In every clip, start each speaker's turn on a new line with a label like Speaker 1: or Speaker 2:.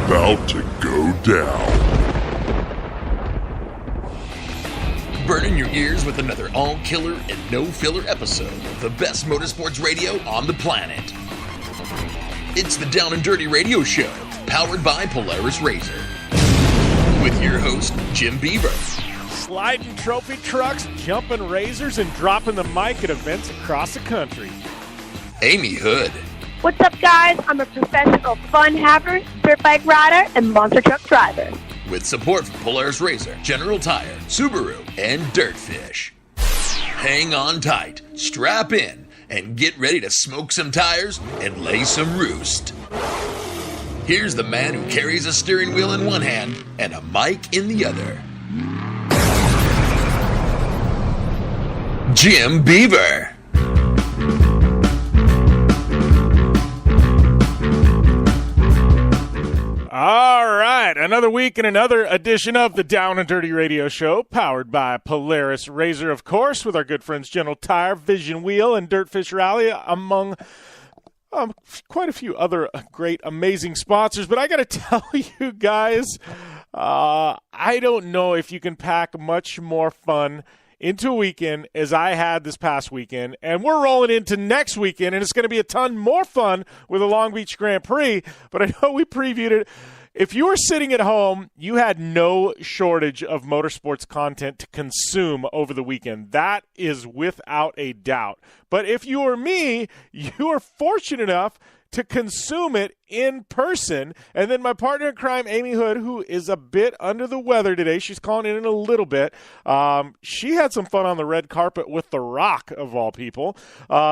Speaker 1: about to go down.
Speaker 2: Burning your ears with another all-killer and no-filler episode of the best motorsports radio on the planet. It's the Down and Dirty Radio Show, powered by Polaris Razor. With your host, Jim Beaver.
Speaker 3: Sliding trophy trucks, jumping razors, and dropping the mic at events across the country.
Speaker 2: Amy Hood.
Speaker 4: What's up, guys? I'm a professional fun haver, dirt bike rider, and monster truck driver.
Speaker 2: With support from Polaris Razor, General Tire, Subaru, and Dirtfish. Hang on tight, strap in, and get ready to smoke some tires and lay some roost. Here's the man who carries a steering wheel in one hand and a mic in the other. Jim Beaver.
Speaker 3: All right, another week and another edition of the Down and Dirty Radio Show, powered by Polaris Razor, of course, with our good friends General Tire, Vision Wheel, and Dirtfish Rally, among quite a few other great, amazing sponsors. But I got to tell you guys, I don't know if you can pack much more fun into a weekend as I had this past weekend, and we're rolling into next weekend, and it's going to be a ton more fun with the Long Beach Grand Prix, but I know we previewed it. If you were sitting at home, you had no shortage of motorsports content to consume over the weekend. That is without a doubt. But if you were me, you are fortunate enough to consume it in person. And then my partner in crime, Amy Hood, who is a bit under the weather today, she's calling in a little bit. She had some fun on the red carpet with The Rock, of all people.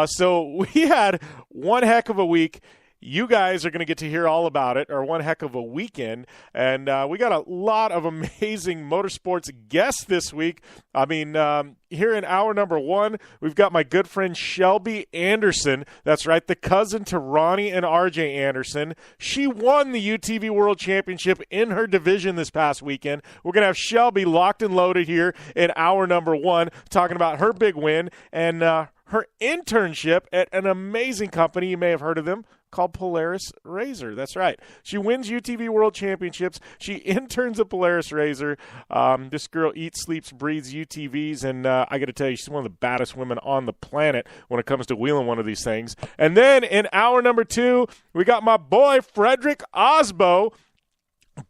Speaker 3: So we had one heck of a week. You guys are going to get to hear all about it, or one heck of a weekend. And we got a lot of amazing motorsports guests this week. I mean, here in hour number one, we've got my good friend Shelby Anderson. That's right, the cousin to Ronnie and RJ Anderson. She won the UTV World Championship in her division this past weekend. We're going to have Shelby locked and loaded here in hour number one, talking about her big win and her internship at an amazing company. You may have heard of them, called Polaris Razor. That's right. She wins UTV World Championships. She interns at Polaris Razor. This girl eats, sleeps, breathes UTVs, and I got to tell you, she's one of the baddest women on the planet when it comes to wheeling one of these things. And then in hour number two, we got my boy Fredric Aasbo.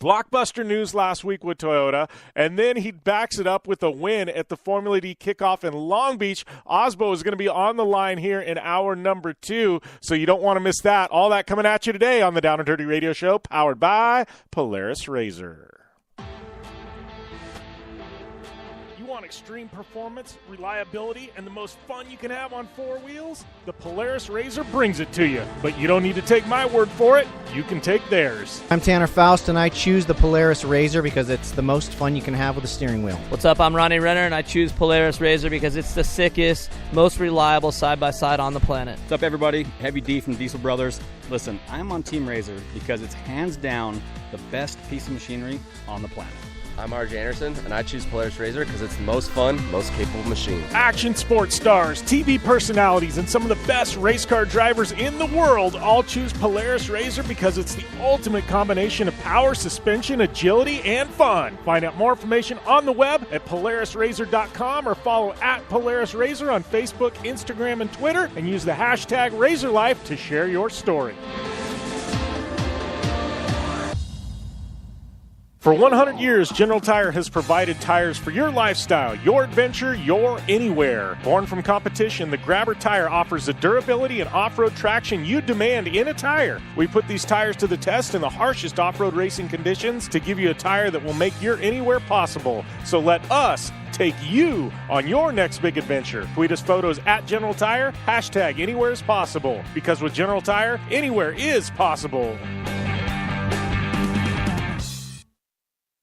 Speaker 3: Blockbuster news last week with Toyota, and then he backs it up with a win at the Formula D kickoff in Long Beach. Aasbo is going to be on the line here in hour number two, so you don't want to miss that. All that coming at you today on the Down and Dirty Radio Show, powered by Polaris Razor. Want extreme performance, reliability, and the most fun you can have on four wheels? The Polaris Razor brings it to you. But you don't need to take my word for it. You can take theirs.
Speaker 5: I'm Tanner Faust, and I choose the Polaris Razor because it's the most fun you can have with a steering wheel.
Speaker 6: What's up? I'm Ronnie Renner, and I choose Polaris Razor because it's the sickest, most reliable side-by-side on the planet.
Speaker 7: What's up, everybody? Heavy D from Diesel Brothers. Listen, I'm on Team Razor because it's hands down the best piece of machinery on the planet.
Speaker 8: I'm RJ Anderson, and I choose Polaris Razor because it's the most fun, most capable machine.
Speaker 3: Action sports stars, TV personalities, and some of the best race car drivers in the world all choose Polaris Razor because it's the ultimate combination of power, suspension, agility, and fun. Find out more information on the web at PolarisRazor.com or follow at Polaris Razor on Facebook, Instagram, and Twitter, and use the hashtag RazorLife to share your story. For 100 years, General Tire has provided tires for your lifestyle, your adventure, your anywhere. Born from competition, the Grabber tire offers the durability and off-road traction you demand in a tire. We put these tires to the test in the harshest off-road racing conditions to give you a tire that will make your anywhere possible. So let us take you on your next big adventure. Tweet us photos at General Tire, hashtag anywhere is possible. Because with General Tire, anywhere is possible.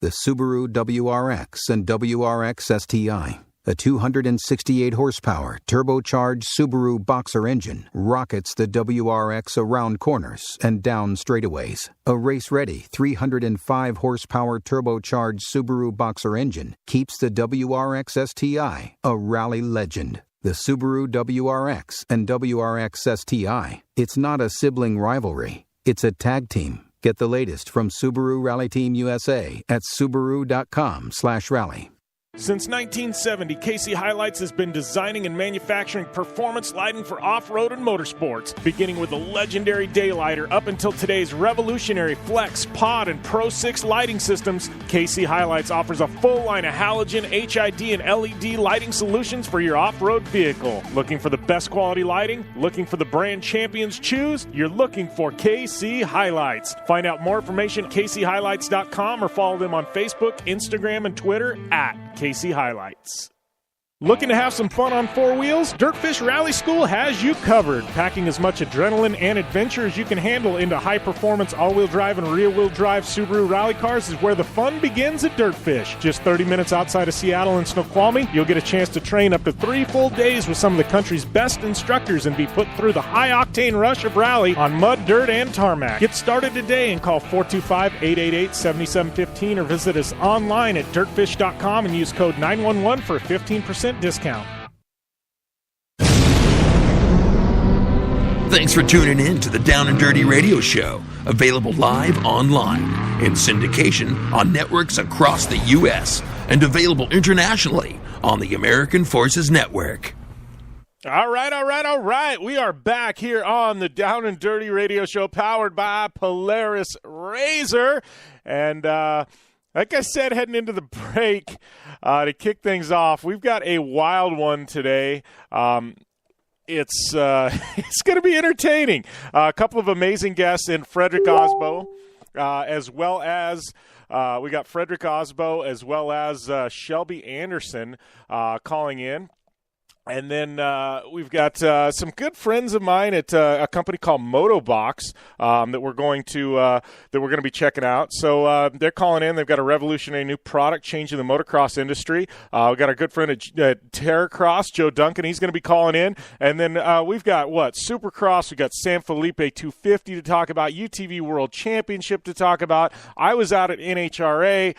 Speaker 9: The Subaru WRX and WRX STI, a 268 horsepower turbocharged Subaru Boxer engine, rockets the WRX around corners and down straightaways. A race-ready 305 horsepower turbocharged Subaru Boxer engine keeps the WRX STI a rally legend. The Subaru WRX and WRX STI, it's not a sibling rivalry, it's a tag team. Get the latest from Subaru Rally Team USA at Subaru.com/rally.
Speaker 3: Since 1970, KC Highlights has been designing and manufacturing performance lighting for off-road and motorsports, beginning with the legendary Daylighter up until today's revolutionary Flex, Pod, and Pro 6 lighting systems. KC Highlights offers a full line of halogen, HID, and LED lighting solutions for your off-road vehicle. Looking for the best quality lighting? Looking for the brand champions choose? You're looking for KC Highlights. Find out more information at kchighlights.com or follow them on Facebook, Instagram, and Twitter at KC Highlights. Looking to have some fun on four wheels? Dirtfish Rally School has you covered. Packing as much adrenaline and adventure as you can handle into high-performance all-wheel drive and rear-wheel drive Subaru rally cars is where the fun begins at Dirtfish. Just 30 minutes outside of Seattle in Snoqualmie, you'll get a chance to train up to 3 full days with some of the country's best instructors and be put through the high-octane rush of rally on mud, dirt, and tarmac. Get started today and call 425-888-7715 or visit us online at dirtfish.com and use code 911 for a 15% discount.
Speaker 2: Thanks for tuning in to the Down and Dirty Radio Show, available live online, in syndication on networks across the U.S., and available internationally on the American Forces Network.
Speaker 3: All right. We are back here on the Down and Dirty Radio Show, powered by Polaris Razor. And like I said, heading into the break, to kick things off, we've got a wild one today. It's going to be entertaining. A couple of amazing guests in Fredric Aasbo, as well as we got Fredric Aasbo, as well as Shelby Anderson calling in. And then we've got some good friends of mine at a company called Motobox that we're going to be checking out. So they're calling in. They've got a revolutionary new product changing the motocross industry. We've got our good friend at Terracross, Joe Duncan. He's going to be calling in. And then we've got Supercross. We've got San Felipe 250 to talk about. UTV World Championship to talk about. I was out at NHRA.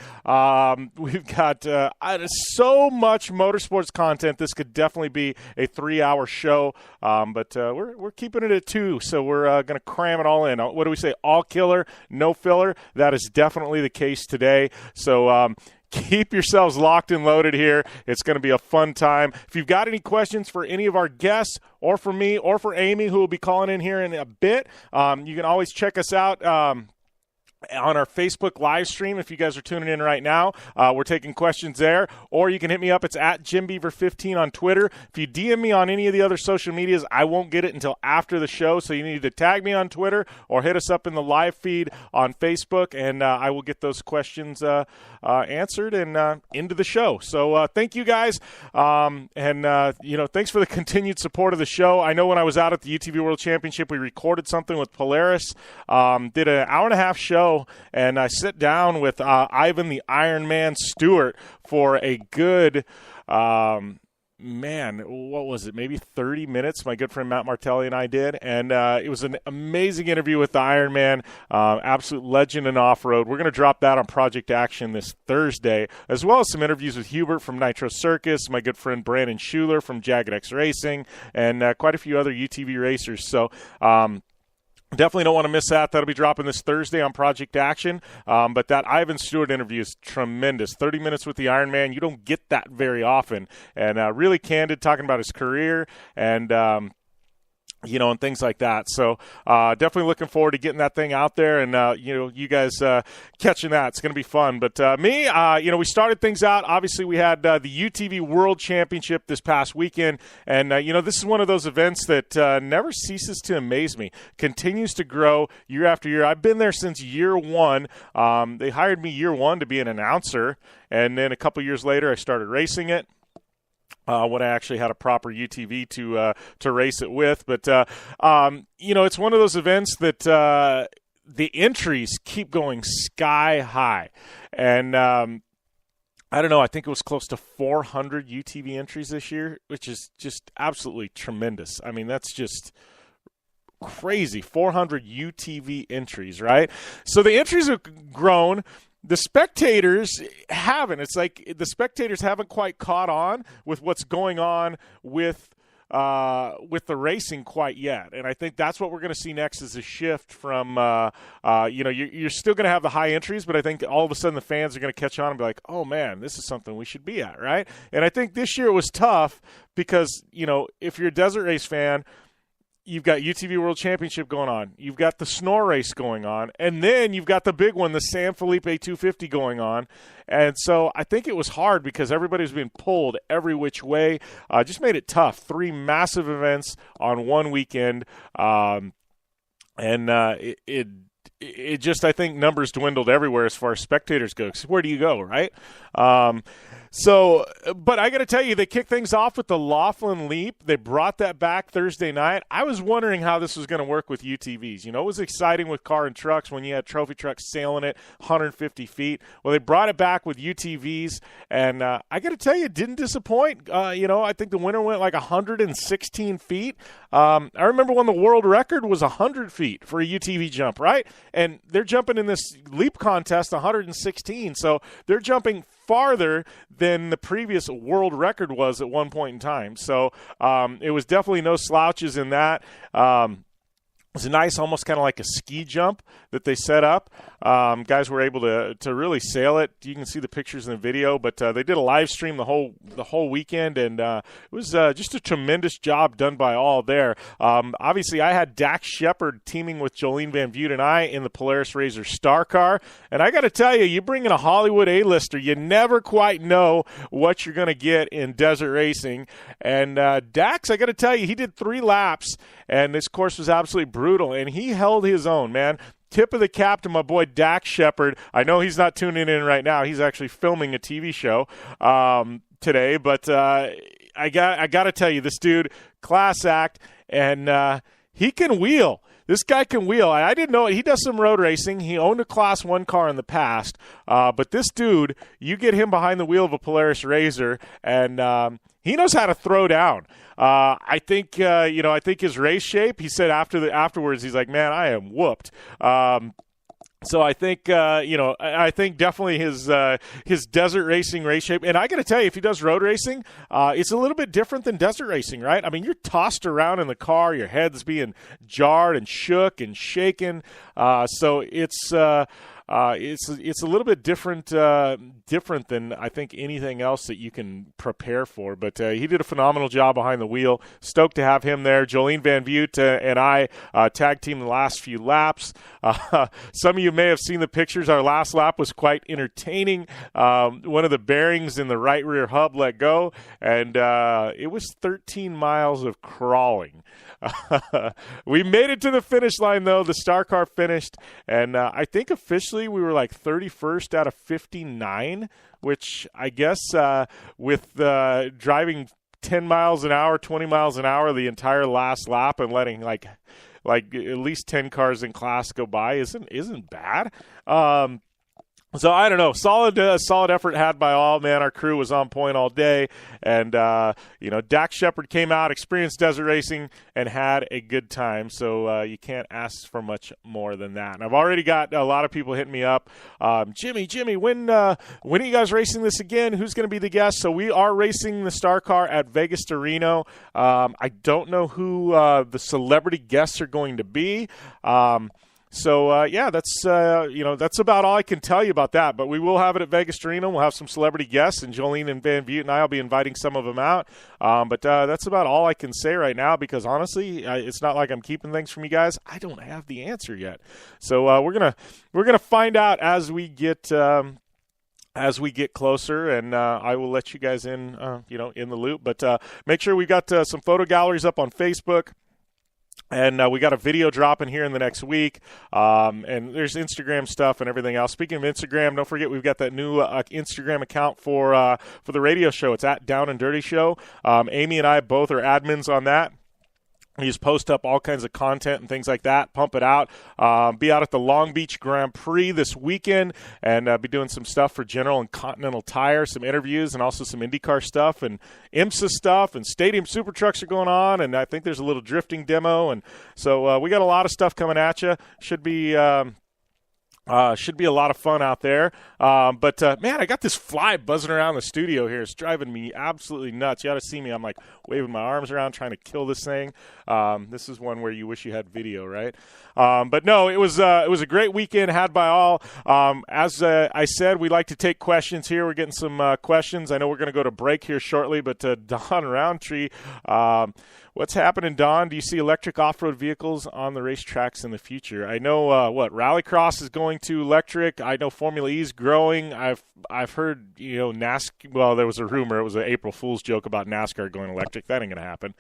Speaker 3: We've got so much motorsports content. This could definitely be a 3-hour show, but we're keeping it at 2, so we're going to cram it all in. What do we say? All killer, no filler. That is definitely the case today. So keep yourselves locked and loaded here. It's going to be a fun time. If you've got any questions for any of our guests, or for me, or for Amy, who will be calling in here in a bit, you can always check us out on our Facebook live stream. If you guys are tuning in right now, we're taking questions there, or you can hit me up. It's at JimBeaver15 on Twitter. If you DM me on any of the other social medias, I won't get it until after the show, so you need to tag me on Twitter or hit us up in the live feed on Facebook, and I will get those questions answered and into the show. So thank you guys, and thanks for the continued support of the show. I know when I was out at the UTV World Championship, we recorded something with Polaris, did an hour-and-a-half show, and I sit down with Ivan the Iron Man Stewart for a good, what was it, maybe 30 minutes, my good friend Matt Martelli and I did, and it was an amazing interview with the Iron Man, absolute legend in off-road. We're going to drop that on Project Action this Thursday, as well as some interviews with Hubert from Nitro Circus, my good friend Brandon Schuler from Jagged X Racing, and quite a few other UTV racers. So, definitely don't want to miss that. That'll be dropping this Thursday on Project Action. But that Ivan Stewart interview is tremendous. 30 minutes with the Iron Man. You don't get that very often. And really candid, talking about his career and and things like that. So definitely looking forward to getting that thing out there and, you guys catching that. It's going to be fun. But we started things out. Obviously, we had the UTV World Championship this past weekend. And, this is one of those events that never ceases to amaze me. Continues to grow year after year. I've been there since year one. They hired me year one to be an announcer. And then a couple years later, I started racing it. When I actually had a proper UTV to race it with. But, it's one of those events that the entries keep going sky high. And I don't know, I think it was close to 400 UTV entries this year, which is just absolutely tremendous. I mean, that's just crazy. 400 UTV entries, right? So the entries have grown. The spectators haven't. It's like the spectators haven't quite caught on with what's going on with with the racing quite yet. And I think that's what we're going to see next is a shift from, you're still going to have the high entries, but I think all of a sudden the fans are going to catch on and be like, oh, man, this is something we should be at, right? And I think this year it was tough because, if you're a desert race fan, you've got UTV World Championship going on. You've got the Snore race going on. And then you've got the big one, the San Felipe 250 going on. And so I think it was hard because everybody was being pulled every which way. Just made it tough. 3 massive events on one weekend. It just, I think, numbers dwindled everywhere as far as spectators go. 'Cause where do you go, right? But I got to tell you, they kicked things off with the Laughlin Leap. They brought that back Thursday night. I was wondering how this was going to work with UTVs. It was exciting with car and trucks when you had trophy trucks sailing it 150 feet. Well, they brought it back with UTVs, and I got to tell you, it didn't disappoint. I think the winner went like 116 feet. I remember when the world record was 100 feet for a UTV jump, right? And they're jumping in this leap contest 116, so they're jumping farther than the previous world record was at one point in time. So it was definitely no slouches in that. It was nice, almost kind of like a ski jump that they set up. Guys were able to really sail it. You can see the pictures in the video, but they did a live stream the whole weekend, and it was just a tremendous job done by all there. Obviously, I had Dax Shepard teaming with Jolene Van Vliet and I in the Polaris Razor Star Car, and I got to tell you bring in a Hollywood A-lister, you never quite know what you're going to get in desert racing. And Dax, I got to tell you, he did 3 laps, and this course was absolutely brutal, and he held his own, man. Tip of the cap to my boy Dax Shepard. I know he's not tuning in right now. He's actually filming a TV show today, but I got to tell you, this dude, class act, and he can wheel. This guy can wheel. I didn't know it. He does some road racing. He owned a Class 1 car in the past. But this dude, you get him behind the wheel of a Polaris Razor, and he knows how to throw down. I think his race shape, he said afterwards, he's like, man, I am whooped. So I think, I think definitely his desert racing race shape. And I got to tell you, if he does road racing, it's a little bit different than desert racing, right? I mean, you're tossed around in the car, your head's being jarred and shook and shaken. So it's a little bit different than I think anything else that you can prepare for. But he did a phenomenal job behind the wheel. Stoked to have him there. Jolene Van Vliet and I tag team the last few laps. Some of you may have seen the pictures. Our last lap was quite entertaining. One of the bearings in the right rear hub let go, and it was 13 miles of crawling. We made it to the finish line, though. The Star Car finished, and I think officially we were like 31st out of 59, which I guess with driving 10 miles an hour, 20 miles an hour the entire last lap and letting like at least 10 cars in class go by isn't bad. So I don't know, solid effort had by all, man. Our crew was on point all day, and Dax Shepard came out, experienced desert racing, and had a good time. So you can't ask for much more than that. And I've already got a lot of people hitting me up. Jimmy, when are you guys racing this again? Who's going to be the guest? So we are racing the Star Car at Vegas to Reno. I don't know who the celebrity guests are going to be. So, that's about all I can tell you about that. But we will have it at Vegas to Reno. We'll have some celebrity guests, and Jolene and Van Vliet and I will be inviting some of them out. But that's about all I can say right now because, honestly, it's not like I'm keeping things from you guys. I don't have the answer yet. So we're gonna find out as we get closer, and I will let you guys in the loop. But make sure we got some photo galleries up on Facebook. And we got a video dropping here in the next week, and there's Instagram stuff and everything else. Speaking of Instagram, don't forget we've got that new Instagram account for the radio show. It's at Down and Dirty Show. Amy and I both are admins on that. We just post up all kinds of content and things like that, pump it out. Be out at the Long Beach Grand Prix this weekend and be doing some stuff for General and Continental Tire, some interviews, and also some IndyCar stuff and IMSA stuff, and Stadium Super Trucks are going on, and I think there's a little drifting demo. And so we got a lot of stuff coming at you. Should be Should be a lot of fun out there. But man, I got this fly buzzing around the studio here. It's driving me absolutely nuts. You ought to see me. I'm like waving my arms around trying to kill this thing. This is one where you wish you had video, right? But no, it was a great weekend had by all. As I said, we like to take questions here. We're getting some questions. I know we're going to go to break here shortly, but Don Roundtree, what's happening, Don? Do you see electric off-road vehicles on the racetracks in the future? I know Rallycross is going to electric. I know Formula E is growing. I've heard NASCAR. Well, there was a rumor. It was an April Fool's joke about NASCAR going electric. That ain't going to happen.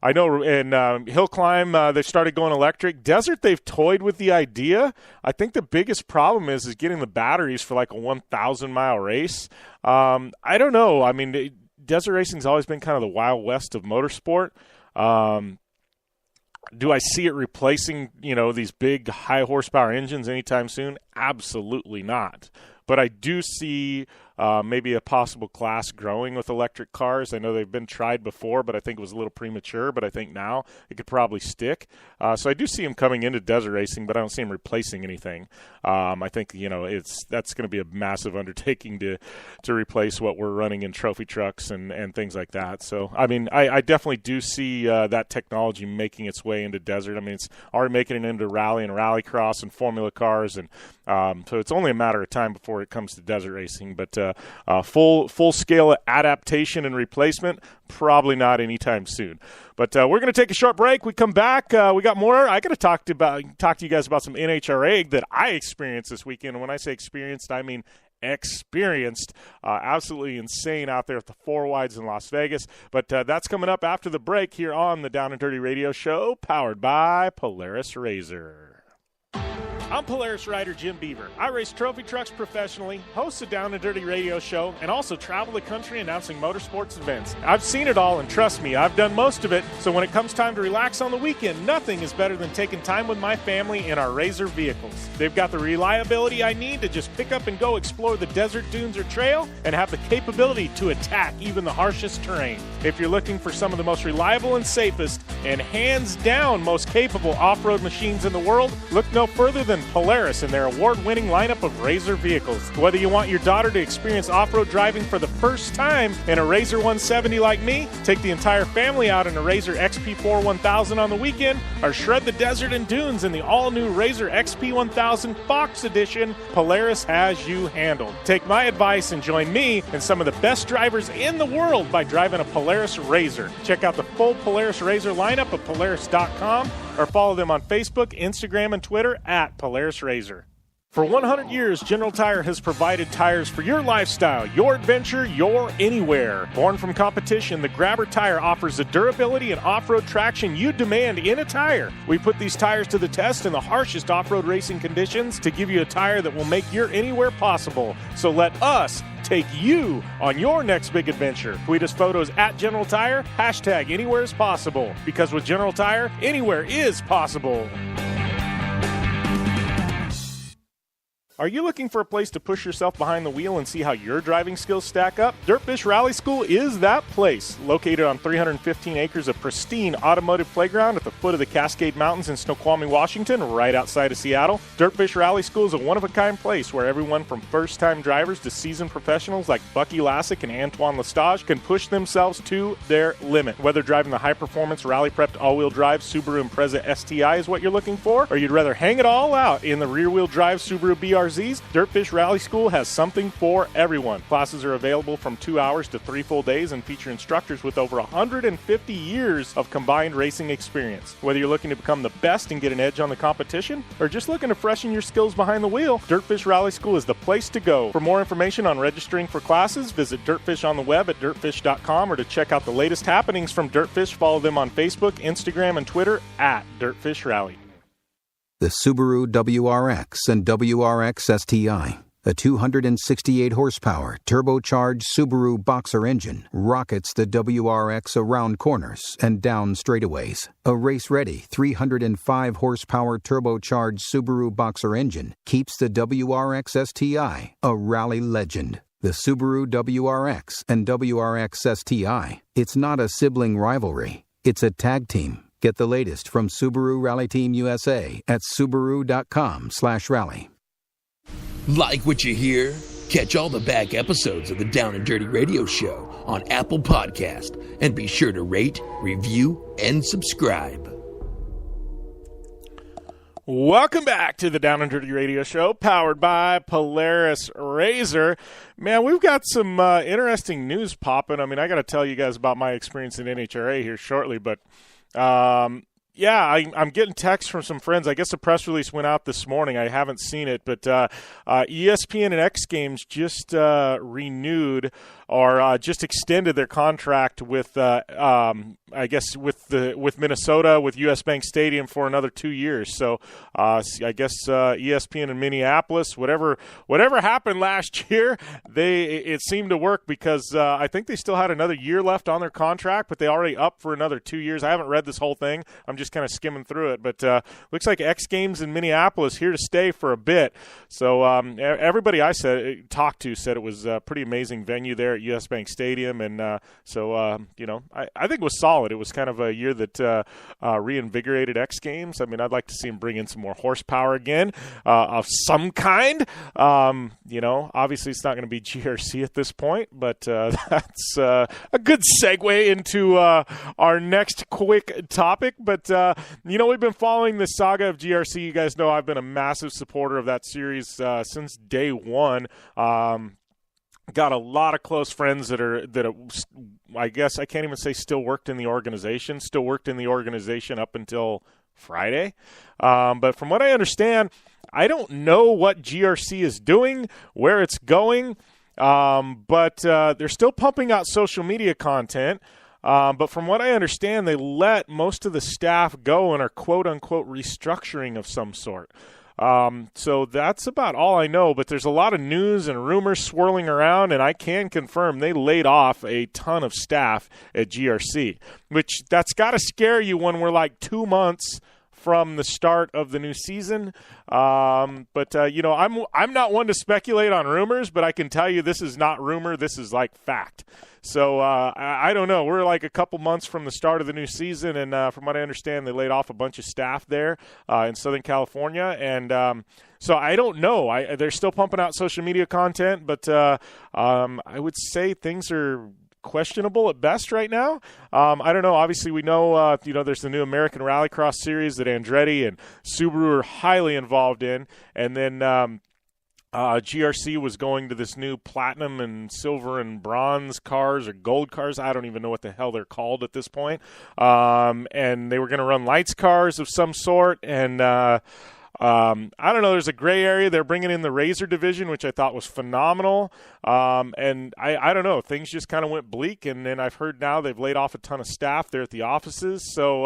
Speaker 3: I know in hill climb they started going electric. Desert, they've toyed with the idea. I think the biggest problem is getting the batteries for like a 1,000-mile race. I don't know. I mean, desert racing's always been kind of the Wild West of motorsport. Do I see it replacing, these big high horsepower engines anytime soon? Absolutely not. But I do see maybe a possible class growing with electric cars. I know they've been tried before, but I think it was a little premature. But I think now it could probably stick. So I do see them coming into desert racing, but I don't see them replacing anything. I think that's going to be a massive undertaking to replace what we're running in trophy trucks and things like that. So I mean, I definitely do see that technology making its way into desert. I mean, it's already making it into rally and rallycross and formula cars, and so it's only a matter of time before it comes to desert racing. But full scale adaptation and replacement, probably not anytime soon. But we're going to take a short break. We come back. We got more. I got to talk to you guys about some NHRA that I experienced this weekend. And when I say experienced, I mean experienced. Absolutely insane out there at the Four Wides in Las Vegas. But that's coming up after the break here on the Down and Dirty Radio Show, powered by Polaris Razor. I'm Polaris rider Jim Beaver. I race trophy trucks professionally, host a Down and Dirty radio show, and also travel the country announcing motorsports events. I've seen it all, and trust me, I've done most of it, so when it comes time to relax on the weekend, nothing is better than taking time with my family in our Razor vehicles. They've got the reliability I need to just pick up and go explore the desert, dunes, or trail, and have the capability to attack even the harshest terrain. If you're looking for some of the most reliable and safest, and hands down most capable off-road machines in the world, look no further than Polaris and their award-winning lineup of Razor vehicles. Whether you want your daughter to experience off-road driving for the first time in a Razor 170 like me, take the entire family out in a Razor XP4 1000 on the weekend, or shred the desert and dunes in the all-new Razor XP 1000 Fox Edition, Polaris has you handled. Take my advice and join me and some of the best drivers in the world by driving a Polaris Razor. Check out the full Polaris Razor lineup at Polaris.com or follow them on Facebook, Instagram, and Twitter at Polaris Razor. For 100 years, General Tire has provided tires for your lifestyle, your adventure, your anywhere. Born from competition, the Grabber tire offers the durability and off-road traction you demand in a tire. We put these tires to the test in the harshest off-road racing conditions to give you a tire that will make your anywhere possible. So let us take you on your next big adventure. Tweet us photos at General Tire, hashtag anywhere is possible. Because with General Tire, anywhere is possible. Are you looking for a place to push yourself behind the wheel and see how your driving skills stack up? Dirtfish Rally School is that place. Located on 315 acres of pristine automotive playground at the foot of the Cascade Mountains in Snoqualmie, Washington, right outside of Seattle, Dirtfish Rally School is a one-of-a-kind place where everyone from first-time drivers to seasoned professionals like Bucky Lassick and Antoine Lestage can push themselves to their limit. Whether driving the high-performance, rally-prepped all-wheel drive Subaru Impreza STI is what you're looking for, or you'd rather hang it all out in the rear-wheel drive Subaru BRZs, Dirtfish Rally School has something for everyone. Classes are available from 2 hours to 3 full days and feature instructors with over 150 years of combined racing experience. Whether you're looking to become the best and get an edge on the competition, or just looking to freshen your skills behind the wheel, Dirtfish Rally School is the place to go. For more information on registering for classes, visit Dirtfish on the web at dirtfish.com, or to check out the latest happenings from Dirtfish, follow them on Facebook, Instagram, and Twitter at Dirtfish Rally.
Speaker 9: The Subaru WRX and WRX STI, a 268 horsepower turbocharged Subaru Boxer engine, rockets the WRX around corners and down straightaways. A race-ready 305 horsepower turbocharged Subaru Boxer engine keeps the WRX STI a rally legend. The Subaru WRX and WRX STI, it's not a sibling rivalry, it's a tag team. Get the latest from Subaru Rally Team USA at Subaru.com/rally.
Speaker 2: Like what you hear? Catch all the back episodes of the Down and Dirty Radio Show on Apple Podcast, and be sure to rate, review, and subscribe.
Speaker 3: Welcome back to the Down and Dirty Radio Show, powered by Polaris Razor. Man, we've got some interesting news popping. I mean, I got to tell you guys about my experience in NHRA here shortly, but I'm getting texts from some friends. I guess a press release went out this morning. I haven't seen it, but ESPN and X Games just renewed or just extended their contract with, I guess, with Minnesota, with US Bank Stadium for another 2 years. So I guess ESPN in Minneapolis, whatever happened last year, it seemed to work because I think they still had another year left on their contract, but they already up for another 2 years. I haven't read this whole thing. I'm just kind of skimming through it, but looks like X Games in Minneapolis here to stay for a bit. So everybody I talked to said it was a pretty amazing venue there at US Bank Stadium, and I think it was solid. It was kind of a year that reinvigorated X Games. I mean, I'd like to see them bring in some more horsepower again of some kind. Obviously it's not going to be GRC at this point, but that's a good segue into our next quick topic. But we've been following the saga of GRC. You guys know I've been a massive supporter of that series since day one. Got a lot of close friends that I guess I can't even say still worked in the organization up until Friday. But from what I understand, I don't know what GRC is doing, where it's going, but they're still pumping out social media content. But from what I understand, they let most of the staff go and are quote-unquote restructuring of some sort. So that's about all I know, but there's a lot of news and rumors swirling around, and I can confirm they laid off a ton of staff at GRC, which that's got to scare you when we're like 2 months from the start of the new season. I'm not one to speculate on rumors, but I can tell you this is not rumor. This is like fact. So I don't know. We're like a couple months from the start of the new season, and from what I understand, they laid off a bunch of staff there in Southern California. And so I don't know. They're still pumping out social media content, but I would say things are questionable at best right now. I don't know. Obviously, we know there's the new American Rallycross series that Andretti and Subaru are highly involved in, and then GRC was going to this new platinum and silver and bronze cars or gold cars. I don't even know what the hell they're called at this point. And they were going to run lights cars of some sort. And I don't know. There's a gray area. They're bringing in the Razor division, which I thought was phenomenal. And I don't know. Things just kind of went bleak. And then I've heard now they've laid off a ton of staff there at the offices. So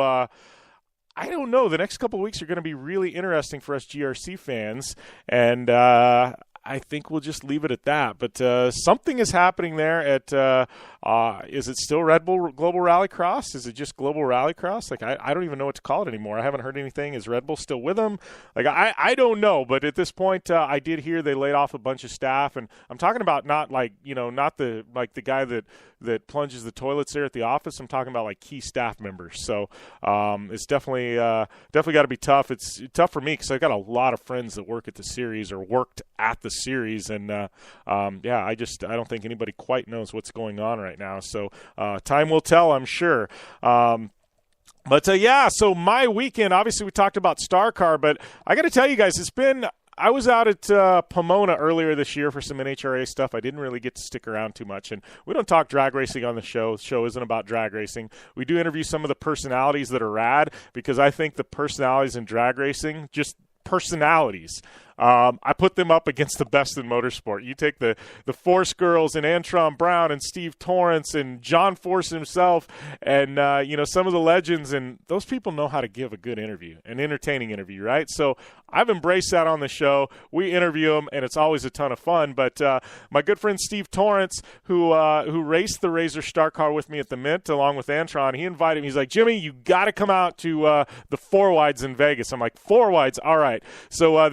Speaker 3: I don't know. The next couple of weeks are going to be really interesting for us GRC fans. And I think we'll just leave it at that. But something is happening there at is it still Red Bull Global Rallycross? Is it just Global Rallycross? Like, I don't even know what to call it anymore. I haven't heard anything. Is Red Bull still with them? Like, I don't know. But at this point, I did hear they laid off a bunch of staff. And I'm talking about not the guy that plunges the toilets there at the office. I'm talking about like key staff members. So it's definitely got to be tough. It's tough for me because I've got a lot of friends that work at the series or worked at the series, and I don't think anybody quite knows what's going on right now. So time will tell, I'm sure. So my weekend, obviously we talked about Star Car, but I got to tell you guys, I was out at Pomona earlier this year for some NHRA stuff. I didn't really get to stick around too much, and we don't talk drag racing on the show. The show isn't about drag racing. We do interview some of the personalities that are rad, because I think the personalities in drag racing, just personalities, I put them up against the best in motorsport. You take the Force girls and Antron Brown and Steve Torrance and John Force himself and, some of the legends, and those people know how to give a good interview, an entertaining interview, right? So I've embraced that on the show. We interview them, and it's always a ton of fun. But my good friend Steve Torrance, who raced the Razor Star Car with me at the Mint along with Antron, he invited me. He's like, Jimmy, you got to come out to the 4 Wides in Vegas. I'm like, 4 Wides? All right. So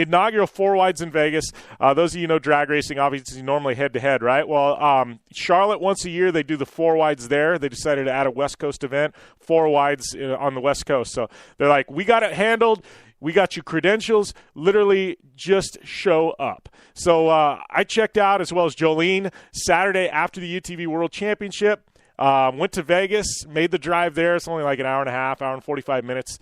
Speaker 3: inaugural four wides in Vegas. Those of you know drag racing, obviously normally head-to-head, right? Well, Charlotte, once a year, they do the four wides there. They decided to add a West Coast event, four wides on the West Coast. So they're like, we got it handled. We got you credentials. Literally just show up. So I checked out, as well as Jolene, Saturday after the UTV World Championship. Went to Vegas, made the drive there. It's only like an hour and a half, hour and 45 minutes.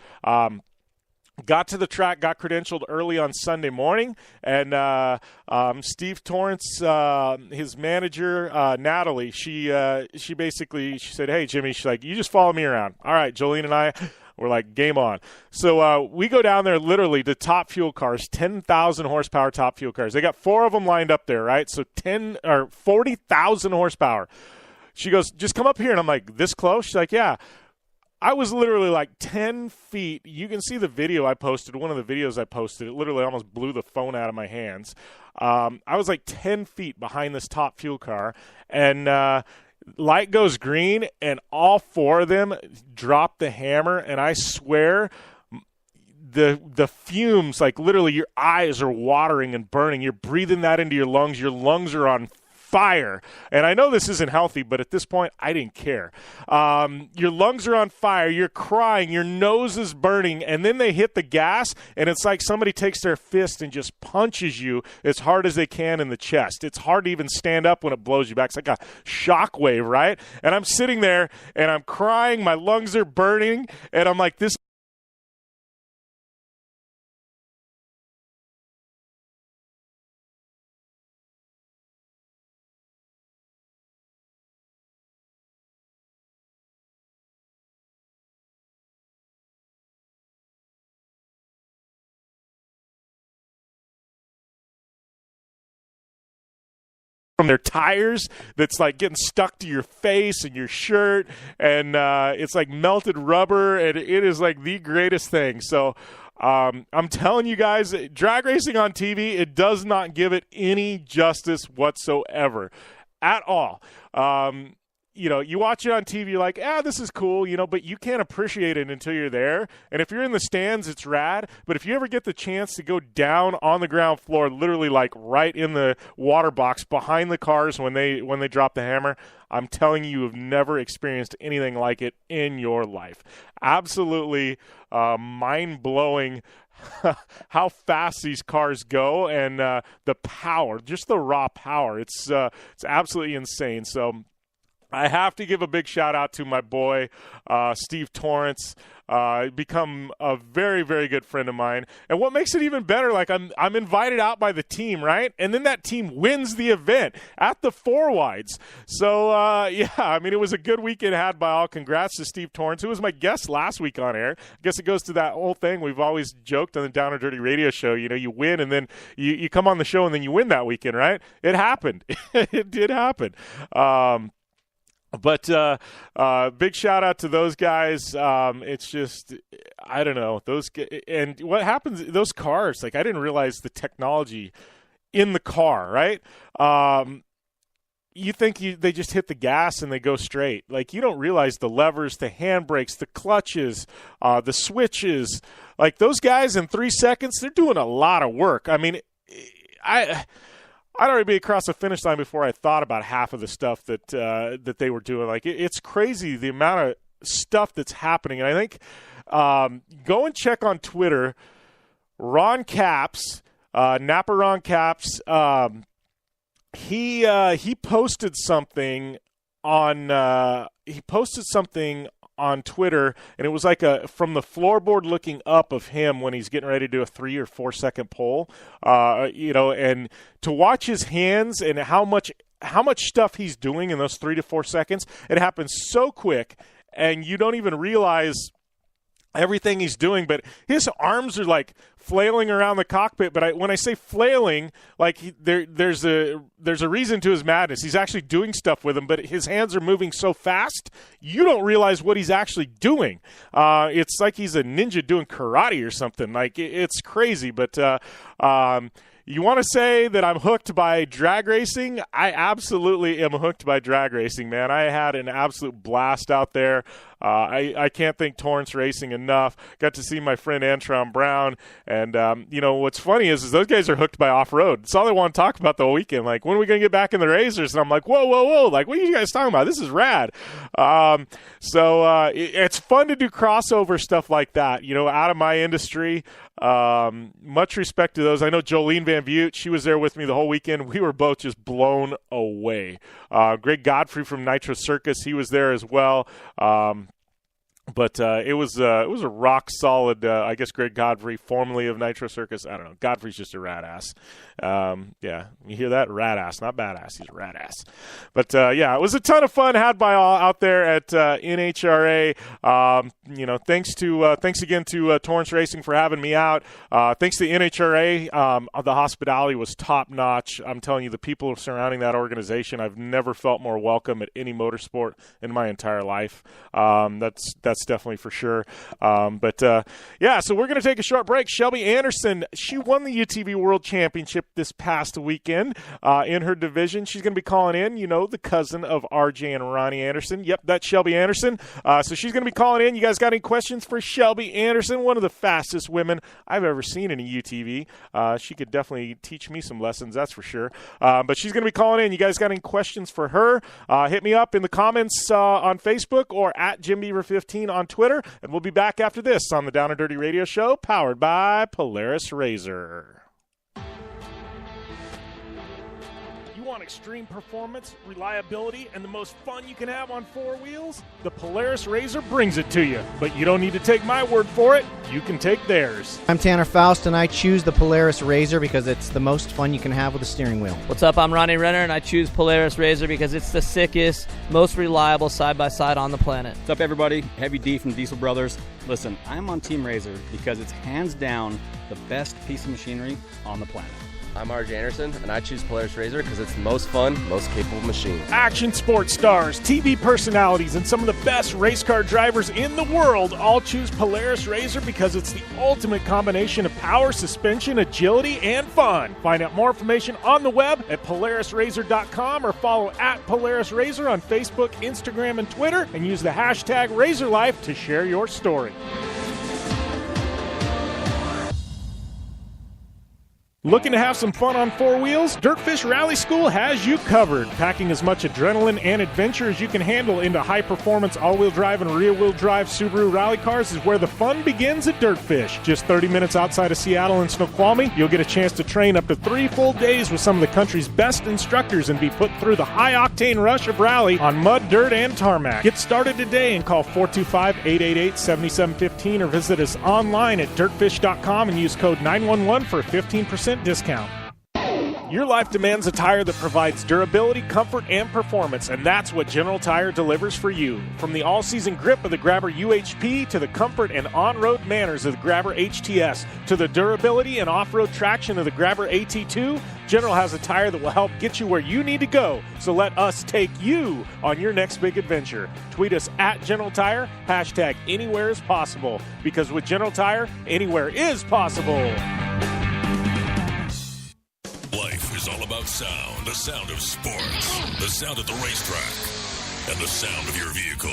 Speaker 3: Got to the track, got credentialed early on Sunday morning, and Steve Torrance, his manager, Natalie, she said, hey, Jimmy, she's like, you just follow me around. All right, Jolene and I, we're like, game on. So we go down there literally to Top Fuel cars, 10,000 horsepower Top Fuel cars. They got 4 of them lined up there, right? So 40,000 horsepower. She goes, just come up here. And I'm like, this close? She's like, yeah. I was literally like 10 feet. You can see the video I posted, one of the videos I posted. It literally almost blew the phone out of my hands. I was like 10 feet behind this Top Fuel car, and light goes green, and all 4 of them drop the hammer, and I swear the fumes, like literally your eyes are watering and burning. You're breathing that into your lungs. Your lungs are on fire. And I know this isn't healthy, but at this point, I didn't care. Your lungs are on fire. You're crying. Your nose is burning. And then they hit the gas, and it's like somebody takes their fist and just punches you as hard as they can in the chest. It's hard to even stand up when it blows you back. It's like a shockwave, right? And I'm sitting there, and I'm crying. My lungs are burning, and I'm like, this from their tires that's like getting stuck to your face and your shirt, and it's like melted rubber, and it is like the greatest thing. So I'm telling you guys, drag racing on TV, it does not give it any justice whatsoever at all. You know, you watch it on TV, you're like, this is cool, you know, but you can't appreciate it until you're there. And if you're in the stands, it's rad. But if you ever get the chance to go down on the ground floor, literally like right in the water box behind the cars when they drop the hammer, I'm telling you, you've never experienced anything like it in your life. Absolutely mind-blowing how fast these cars go, and the power, just the raw power. It's absolutely insane. So I have to give a big shout-out to my boy, Steve Torrance, become a very, very good friend of mine. And what makes it even better, like I'm invited out by the team, right? And then that team wins the event at the 4 wides. So, yeah, I mean, it was a good weekend had by all. Congrats to Steve Torrance, who was my guest last week on air. I guess it goes to that whole thing we've always joked on the Down and Dirty radio show. You know, you win, and then you come on the show, and then you win that weekend, right? It happened. It did happen. But big shout out to those guys. It's just, I don't know, and what happens, those cars, like I didn't realize the technology in the car, right? You think they just hit the gas and they go straight. Like you don't realize the levers, the handbrakes, the clutches, the switches. Like those guys in 3 seconds, they're doing a lot of work. I mean, I'd already be across the finish line before I thought about half of the stuff that they were doing. Like it's crazy the amount of stuff that's happening. And I think go and check on Twitter. Ron Capps, Napa Ron Capps. He posted something on on Twitter, and it was like from the floorboard looking up of him when he's getting ready to do a 3 or 4 second pull, you know, and to watch his hands and how much stuff he's doing in those 3 to 4 seconds, it happens so quick, and you don't even realize everything he's doing, but his arms are like flailing around the cockpit. But when I say flailing, like there's a reason to his madness. He's actually doing stuff with them, but his hands are moving so fast, you don't realize what he's actually doing. It's like he's a ninja doing karate or something. Like it's crazy, but You want to say that I'm hooked by drag racing? I absolutely am hooked by drag racing, man. I had an absolute blast out there. I can't thank Torrance Racing enough. Got to see my friend Antron Brown. And, what's funny is those guys are hooked by off-road. It's all they want to talk about the whole weekend. Like, when are we going to get back in the Razors? And I'm like, whoa. Like, what are you guys talking about? This is rad. It's fun to do crossover stuff like that, out of my industry. Much respect to those. I know Jolene Van Butte, she was there with me the whole weekend. We were both just blown away. Greg Godfrey from Nitro Circus, he was there as well. But it was a rock solid. I guess Greg Godfrey, formerly of Nitro Circus. I don't know. Godfrey's just a rat ass. Yeah, you hear that? Rat ass, not badass. He's a rat ass. But it was a ton of fun had by all out there at NHRA. Thanks again to Torrance Racing for having me out. Thanks to NHRA. The hospitality was top notch. I'm telling you, the people surrounding that organization, I've never felt more welcome at any motorsport in my entire life. That's definitely for sure. So we're going to take a short break. Shelby Anderson, she won the UTV World Championship this past weekend in her division. She's going to be calling in, the cousin of RJ and Ronnie Anderson. Yep, that's Shelby Anderson. So she's going to be calling in. You guys got any questions for Shelby Anderson? One of the fastest women I've ever seen in a UTV. She could definitely teach me some lessons, that's for sure. But she's going to be calling in. You guys got any questions for her? Hit me up in the comments on Facebook or at JimBeaver15 on Twitter, and we'll be back after this on the Down and Dirty Radio Show, powered by Polaris Razor. Want extreme performance, reliability, and the most fun you can have on four wheels? The Polaris Razor brings it to you. But you don't need to take my word for it. You can take theirs.
Speaker 5: I'm Tanner Faust, and I choose the Polaris Razor because it's the most fun you can have with a steering wheel.
Speaker 6: What's up? I'm Ronnie Renner, and I choose Polaris Razor because it's the sickest, most reliable side-by-side on the planet.
Speaker 7: What's up, everybody? Heavy D from Diesel Brothers. Listen, I'm on Team Razor because it's hands down the best piece of machinery on the planet.
Speaker 8: I'm RJ Anderson, and I choose Polaris Razor because it's the most fun, most capable machine.
Speaker 3: Action sports stars, TV personalities, and some of the best race car drivers in the world all choose Polaris Razor because it's the ultimate combination of power, suspension, agility, and fun. Find out more information on the web at PolarisRazor.com or follow at Polaris Razor on Facebook, Instagram, and Twitter, and use the hashtag RazorLife to share your story. Looking to have some fun on four wheels? Dirtfish Rally School has you covered. Packing as much adrenaline and adventure as you can handle into high-performance all-wheel drive and rear-wheel drive Subaru rally cars is where the fun begins at Dirtfish. Just 30 minutes outside of Seattle in Snoqualmie, you'll get a chance to train up to 3 full days with some of the country's best instructors and be put through the high-octane rush of rally on mud, dirt, and tarmac. Get started today and call 425-888-7715 or visit us online at dirtfish.com and use code 911 for a 15% discount. Your life demands a tire that provides durability, comfort, and performance, and that's what General Tire delivers for you. From the all-season grip of the Grabber UHP to the comfort and on-road manners of the Grabber HTS to the durability and off-road traction of the Grabber AT2, General has a tire that will help get you where you need to go. So let us take you on your next big adventure. Tweet us at General Tire, hashtag anywhere is possible, because with General Tire, anywhere is possible.
Speaker 1: Life is all about sound. The sound of sports. The sound at the racetrack. And the sound of your vehicle.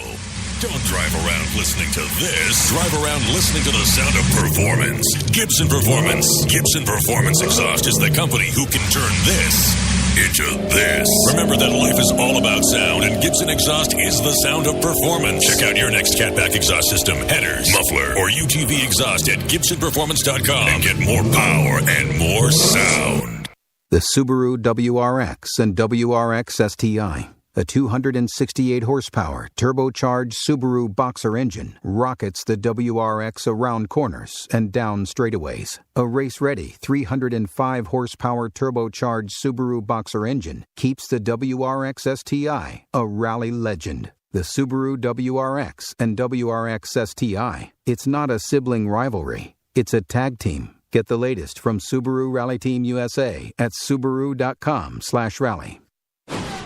Speaker 1: Don't drive around listening to this. Drive around listening to the sound of performance. Gibson Performance. Gibson Performance Exhaust is the company who can turn this into this. Remember that life is all about sound, and Gibson Exhaust is the sound of performance. Check out your next catback exhaust system, headers, muffler, or UTV exhaust at GibsonPerformance.com and get more power and more sound.
Speaker 9: The Subaru WRX and WRX STI, a 268 horsepower turbocharged Subaru Boxer engine, rockets the WRX around corners and down straightaways. A race-ready 305 horsepower turbocharged Subaru Boxer engine keeps the WRX STI a rally legend. The Subaru WRX and WRX STI, it's not a sibling rivalry, it's a tag team. Get the latest from Subaru Rally Team USA at Subaru.com/rally.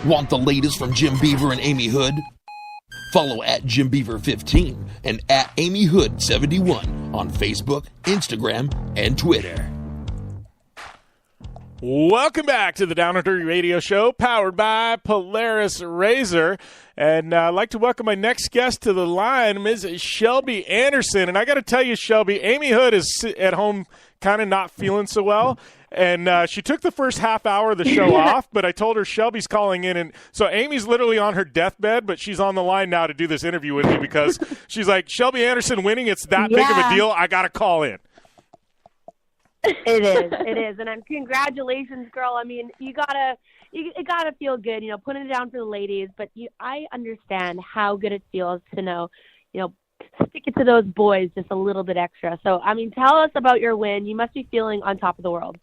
Speaker 2: Want the latest from Jim Beaver and Amy Hood? Follow at JimBeaver15 and at Amy Hood71 on Facebook, Instagram, and Twitter.
Speaker 3: Welcome back to the Down and Dirty Radio Show, powered by Polaris Razor. And I'd like to welcome my next guest to the line, Ms. Shelby Anderson. And I got to tell you, Shelby, Amy Hood is at home kind of not feeling so well. And she took the first half hour of the show off, but I told her Shelby's calling in. And so Amy's literally on her deathbed, but she's on the line now to do this interview with me because she's like, Shelby Anderson winning, it's that big of a deal. I got to call in.
Speaker 4: It is. And congratulations, girl. I mean, it gotta feel good, putting it down for the ladies, but I understand how good it feels to know, stick it to those boys just a little bit extra. So, I mean, tell us about your win. You must be feeling on top of the world.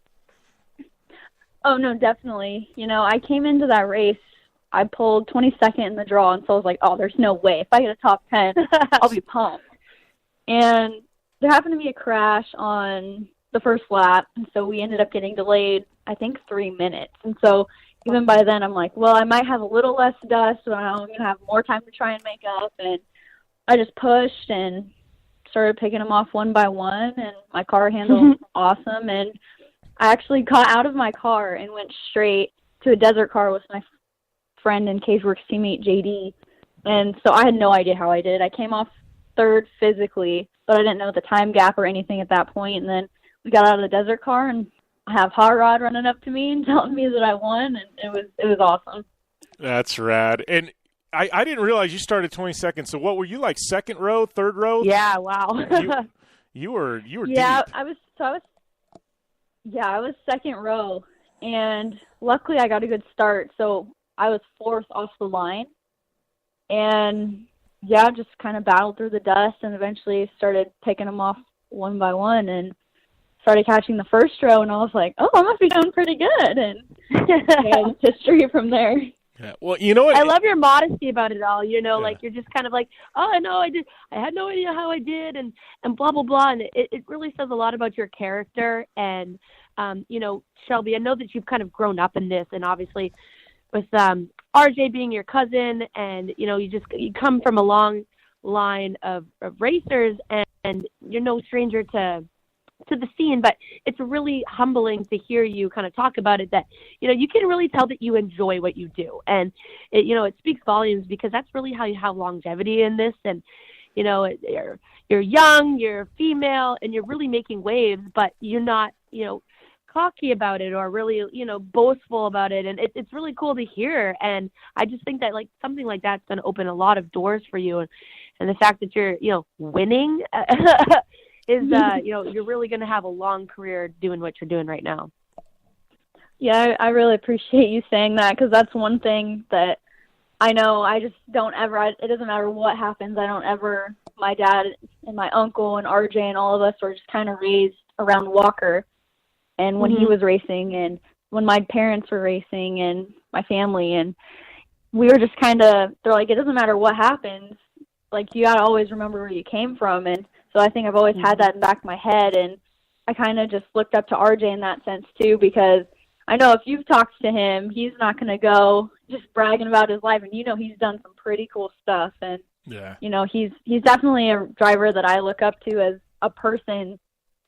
Speaker 10: Oh, no, definitely. I came into that race, I pulled 22nd in the draw, and so I was like, oh, there's no way. If I get a top 10, I'll be pumped. And there happened to be a crash on the first lap, and so we ended up getting delayed, I think, 3 minutes. And so even by then, I'm like, well, I might have a little less dust, but I'm going to have more time to try and make up. And I just pushed and started picking them off one by one, and my car handled awesome. And I actually got out of my car and went straight to a desert car with my friend and Cageworks teammate, JD. And so I had no idea how I did. I came off third physically, but I didn't know the time gap or anything at that point. And then we got out of the desert car, and I have Hot Rod running up to me and telling me that I won, and it was awesome. That's
Speaker 3: rad. And I didn't realize you started 22nd. So what were you, like, second row, third row?
Speaker 4: Yeah, wow.
Speaker 3: you were
Speaker 10: yeah,
Speaker 3: deep.
Speaker 10: I was second row, and luckily I got a good start. So I was fourth off the line, and yeah, just kind of battled through the dust and eventually started picking them off one by one, and started catching the first row, and I was like, oh, I must be doing pretty good. And it's history from there.
Speaker 3: Yeah. Well, you know what?
Speaker 4: I love your modesty about it all. Like you're just kind of like, oh, no, I had no idea how I did, and blah, blah, blah. And it really says a lot about your character. And, Shelby, I know that you've kind of grown up in this, and obviously with RJ being your cousin, and, you come from a long line of racers, and you're no stranger to the scene, but it's really humbling to hear you kind of talk about it, that, you can really tell that you enjoy what you do. And it speaks volumes, because that's really how you have longevity in this. And, you're young, you're female, and you're really making waves, but you're not, cocky about it or really, boastful about it. And it's really cool to hear. And I just think that, like, something like that's going to open a lot of doors for you. And the fact that you're, winning is, you're really going to have a long career doing what you're doing right now.
Speaker 10: Yeah, I really appreciate you saying that, because that's one thing that I know I just don't ever, it doesn't matter what happens, my dad and my uncle and RJ and all of us were just kind of raised around Walker. And when he was racing, and when my parents were racing, and my family, and we were just kind of, they're like, it doesn't matter what happens, like, you got to always remember where you came from. And so I think I've always had that in the back of my head, and I kind of just looked up to RJ in that sense too, because I know if you've talked to him, he's not going to go just bragging about his life, and he's done some pretty cool stuff. And he's definitely a driver that I look up to as a person,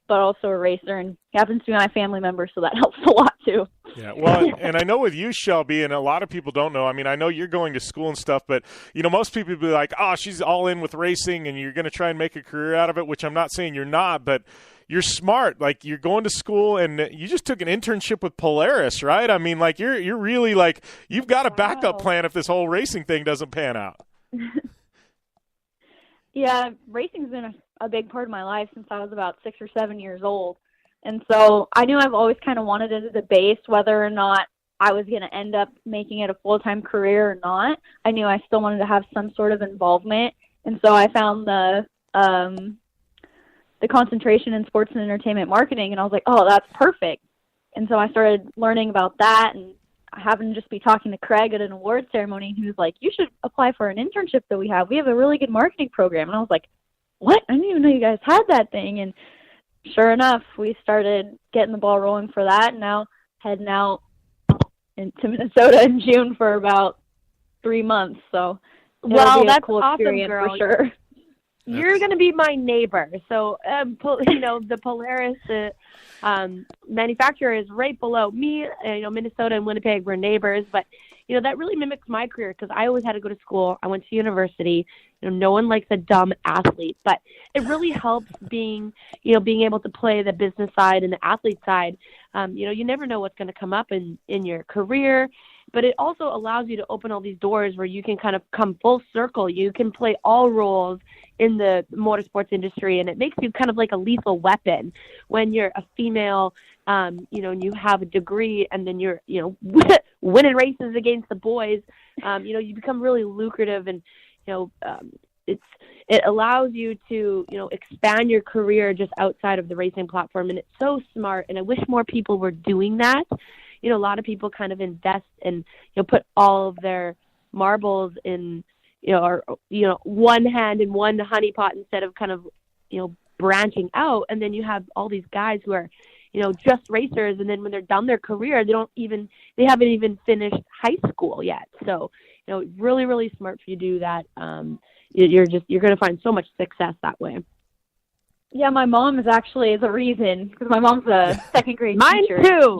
Speaker 10: but also a racer, and he happens to be my family member, so that helps a lot too.
Speaker 3: Yeah, well, and I know with you, Shelby, and a lot of people don't know, I mean, I know you're going to school and stuff, but, most people would be like, oh, she's all in with racing, and you're going to try and make a career out of it, which I'm not saying you're not, but you're smart. Like, you're going to school, and you just took an internship with Polaris, right? I mean, like, you're really, like, you've got a backup plan if this whole racing thing doesn't pan out.
Speaker 10: Yeah, racing's been a big part of my life since I was about 6 or 7 years old. And so I knew I've always kind of wanted it as a base, whether or not I was going to end up making it a full-time career or not. I knew I still wanted to have some sort of involvement. And so I found the concentration in sports and entertainment marketing, and I was like, oh, that's perfect. And so I started learning about that, and I happened to just be talking to Craig at an award ceremony, and he was like, you should apply for an internship that we have. We have a really good marketing program. And I was like, what? I didn't even know you guys had that thing. And sure enough, we started getting the ball rolling for that, and now heading out into Minnesota in June for about 3 months. So
Speaker 4: well,
Speaker 10: be
Speaker 4: that's
Speaker 10: a cool
Speaker 4: awesome,
Speaker 10: experience
Speaker 4: girl.
Speaker 10: for sure.
Speaker 4: You're going to be my neighbor. So, the Polaris manufacturer is right below me. Minnesota and Winnipeg were neighbors. But, that really mimics my career because I always had to go to school. I went to university. No one likes a dumb athlete. But it really helps being able to play the business side and the athlete side. You never know what's going to come up in your career. But it also allows you to open all these doors where you can kind of come full circle. You can play all roles in the motorsports industry, and it makes you kind of like a lethal weapon when you're a female, and you have a degree, and then you're, winning races against the boys. You become really lucrative, and it allows you to expand your career just outside of the racing platform, and it's so smart. And I wish more people were doing that. A lot of people kind of invest and put all of their marbles in one hand in one honeypot instead of kind of branching out. And then you have all these guys who are just racers, and then when they're done their career, they haven't even finished high school yet. So really, really smart for you to do that. You're going to find so much success that way.
Speaker 10: Yeah, my mom is actually the reason, because my mom's a second grade teacher.
Speaker 4: Mine too.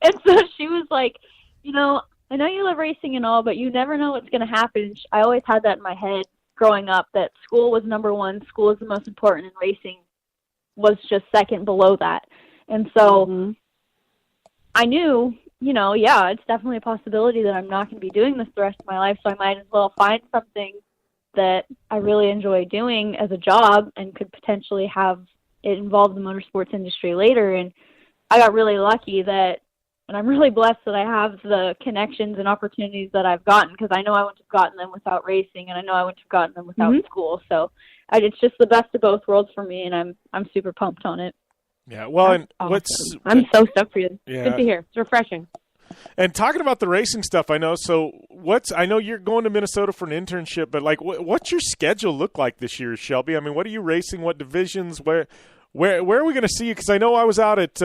Speaker 10: And so she was like, I know you love racing and all, but you never know what's going to happen. I always had that in my head growing up, that school was number one, school is the most important, and racing was just second below that. And so I knew, it's definitely a possibility that I'm not going to be doing this the rest of my life, so I might as well find something that I really enjoy doing as a job and could potentially have it involve the motorsports industry later. And I got really lucky and I'm really blessed that I have the connections and opportunities that I've gotten, because I know I wouldn't have gotten them without racing, and I know I wouldn't have gotten them without school. So it's just the best of both worlds for me, and I'm super pumped on it.
Speaker 3: Yeah, well, and
Speaker 4: awesome. I'm so stoked for you. Yeah. Good to hear. It's refreshing.
Speaker 3: And talking about the racing stuff, I know. So I know you're going to Minnesota for an internship, but like, what's your schedule look like this year, Shelby? I mean, what are you racing? What divisions? Where are we going to see you? Because I know I was out at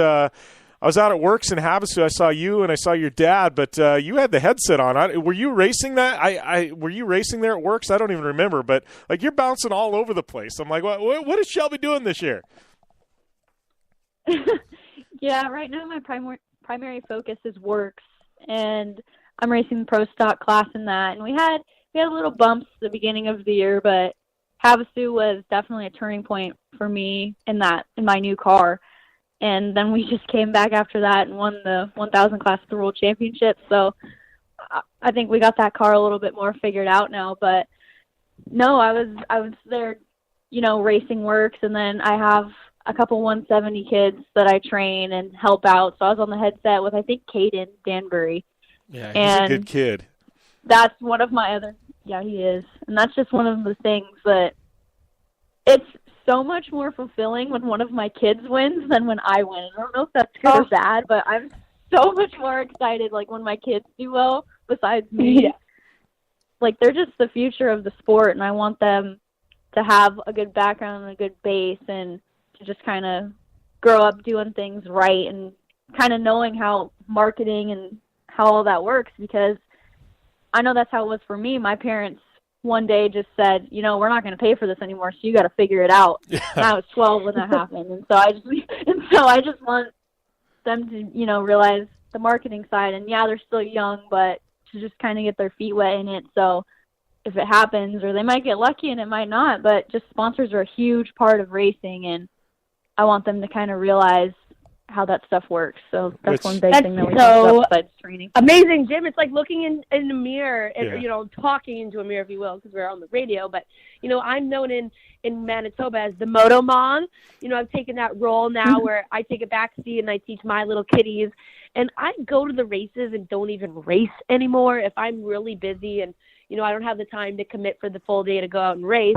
Speaker 3: Works in Havasu. I saw you and I saw your dad, but you had the headset on. Were you racing that? Were you racing there at Works? I don't even remember, but like, you're bouncing all over the place. I'm like, what is Shelby doing this year?
Speaker 10: Yeah, right now my primary focus is Works, and I'm racing the pro stock class in that. And we had little bumps at the beginning of the year, but Havasu was definitely a turning point for me in my new car. And then we just came back after that and won the 1,000 class at the World Championship. So I think we got that car a little bit more figured out now. But no, I was there, racing Works, and then I have a couple 170 kids that I train and help out. So I was on the headset with, I think, Caden Danbury.
Speaker 3: Yeah, he's a good kid.
Speaker 10: That's one of my other, yeah, he is. And that's just one of the things that it's so much more fulfilling when one of my kids wins than when I win. I don't know if that's good or bad, but I'm so much more excited, like, when my kids do well besides me. Yeah. Like, they're just the future of the sport, and I want them to have a good background and a good base and to just kind of grow up doing things right and kind of knowing how marketing and how all that works, because I know that's how it was for me. My parents one day just said, we're not going to pay for this anymore, so you got to figure it out. Yeah. And I was 12 when that happened. And so I just want them to, realize the marketing side. And yeah, they're still young, but to just kind of get their feet wet in it. So if it happens, or they might get lucky and it might not, but just sponsors are a huge part of racing, and I want them to kind of realize how that stuff works. So that's one big thing that we do besides training.
Speaker 4: Amazing, Jim. It's like looking in the mirror and, talking into a mirror, if you will, because we're on the radio. But, I'm known in Manitoba as the Moto Mom. I've taken that role now where I take a back seat and I teach my little kiddies. And I go to the races and don't even race anymore if I'm really busy and, I don't have the time to commit for the full day to go out and race.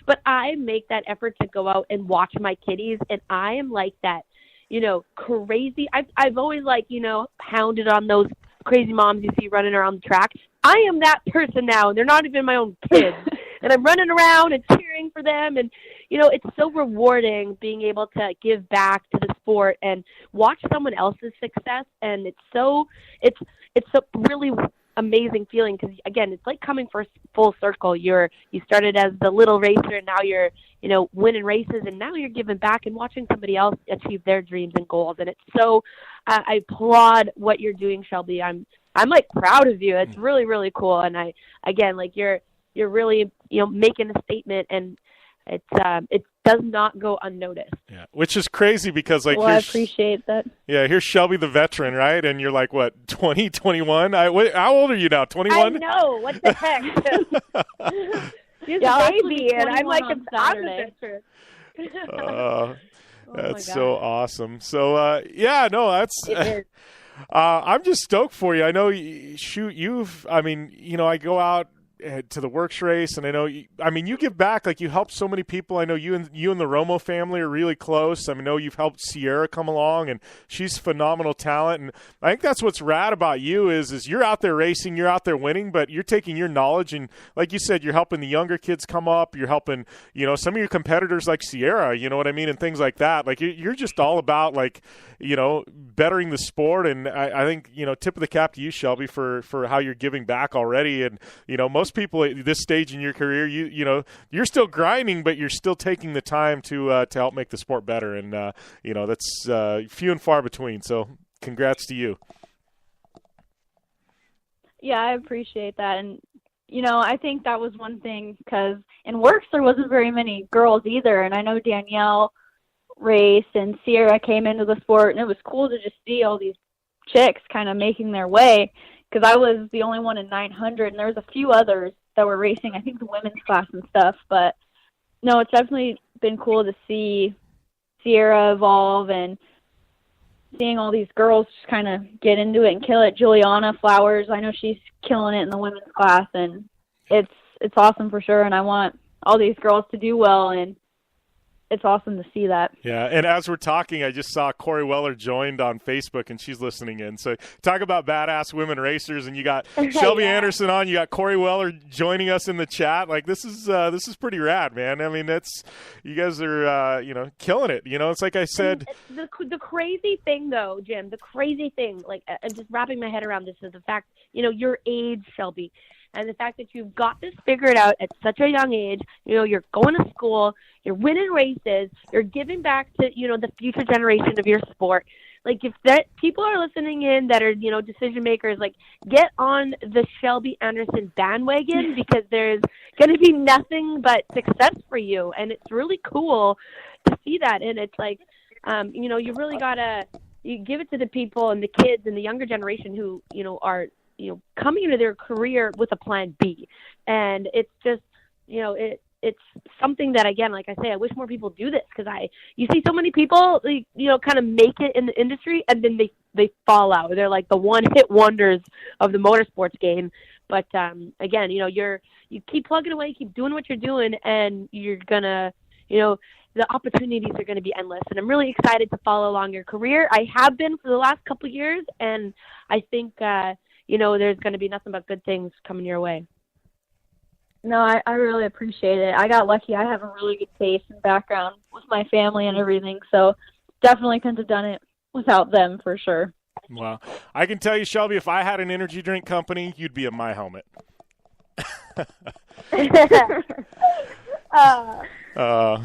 Speaker 4: But I make that effort to go out and watch my kiddies, and I am like that, crazy. I've always, hounded on those crazy moms you see running around the track. I am that person now, and they're not even my own kids. And I'm running around and cheering for them, and, it's so rewarding being able to give back to the sport and watch someone else's success, and it's so really amazing feeling because, again, it's like coming full circle. You started as the little racer, and now you're, winning races, and now you're giving back and watching somebody else achieve their dreams and goals. And it's so, I applaud what you're doing, Shelby. I'm like proud of you. It's really, really cool. And you're really, making a statement, and it does not go unnoticed.
Speaker 3: Yeah, which is crazy because
Speaker 10: I appreciate that.
Speaker 3: Yeah, here's Shelby the veteran, right? And you're like, what, 20, 21? How old are you now, 21?
Speaker 4: I know. What the heck? She's a baby, and I'm like a Saturday.
Speaker 3: That's so awesome. So, that's I'm just stoked for you. I know, I go out to the works race, and I know you give back. Like, you help so many people. I know you and the Romo family are really close. I know you've helped Sierra come along, and she's phenomenal talent. And I think that's what's rad about you is you're out there racing, you're out there winning, but you're taking your knowledge, and like you said, you're helping the younger kids come up. You're helping some of your competitors like Sierra, you know what I mean, and things like that. Like, you're just all about bettering the sport. And I think tip of the cap to you, Shelby, for how you're giving back already. And most people at this stage in your career, you're still grinding, but you're still taking the time to help make the sport better, and that's few and far between. So congrats to you.
Speaker 10: Yeah, I appreciate that. And I think that was one thing, because in works there wasn't very many girls either, and I know Danielle raced and Sierra came into the sport, and it was cool to just see all these chicks kind of making their way, because I was the only one in 900, and there was a few others that were racing, I think the women's class and stuff. But no, it's definitely been cool to see Sierra evolve and seeing all these girls just kind of get into it and kill it. Juliana Flowers, I know she's killing it in the women's class, and it's awesome for sure. And I want all these girls to do well, and it's awesome to see that.
Speaker 3: Yeah, and as we're talking, I just saw Corey Weller joined on Facebook, and she's listening in. So talk about badass women racers, and you got Shelby Anderson on, you got Corey Weller joining us in the chat. Like, this is pretty rad, man. I mean, you guys are killing it. It's like I said.
Speaker 4: The crazy thing, though, Jim, like, I'm just wrapping my head around this, is the fact, your age, Shelby. And the fact that you've got this figured out at such a young age, you're going to school, you're winning races, you're giving back to, the future generation of your sport. Like, if that people are listening in that are, decision makers, like, get on the Shelby Anderson bandwagon, because there's going to be nothing but success for you. And it's really cool to see that. And it's like, you really got to give it to the people and the kids and the younger generation who, are coming into their career with a plan B. And it's just, it's something that, again, like I say, I wish more people do this, because you see so many people, kind of make it in the industry, and then they fall out. They're like the one-hit wonders of the motorsports game. But again, you keep plugging away, keep doing what you're doing, and you're gonna, the opportunities are going to be endless. And I'm really excited to follow along your career. I have been for the last couple of years, and I think there's going to be nothing but good things coming your way.
Speaker 10: No, I really appreciate it. I got lucky. I have a really good taste and background with my family and everything, so definitely couldn't have done it without them, for sure.
Speaker 3: Well, I can tell you, Shelby, if I had an energy drink company, you'd be in my helmet.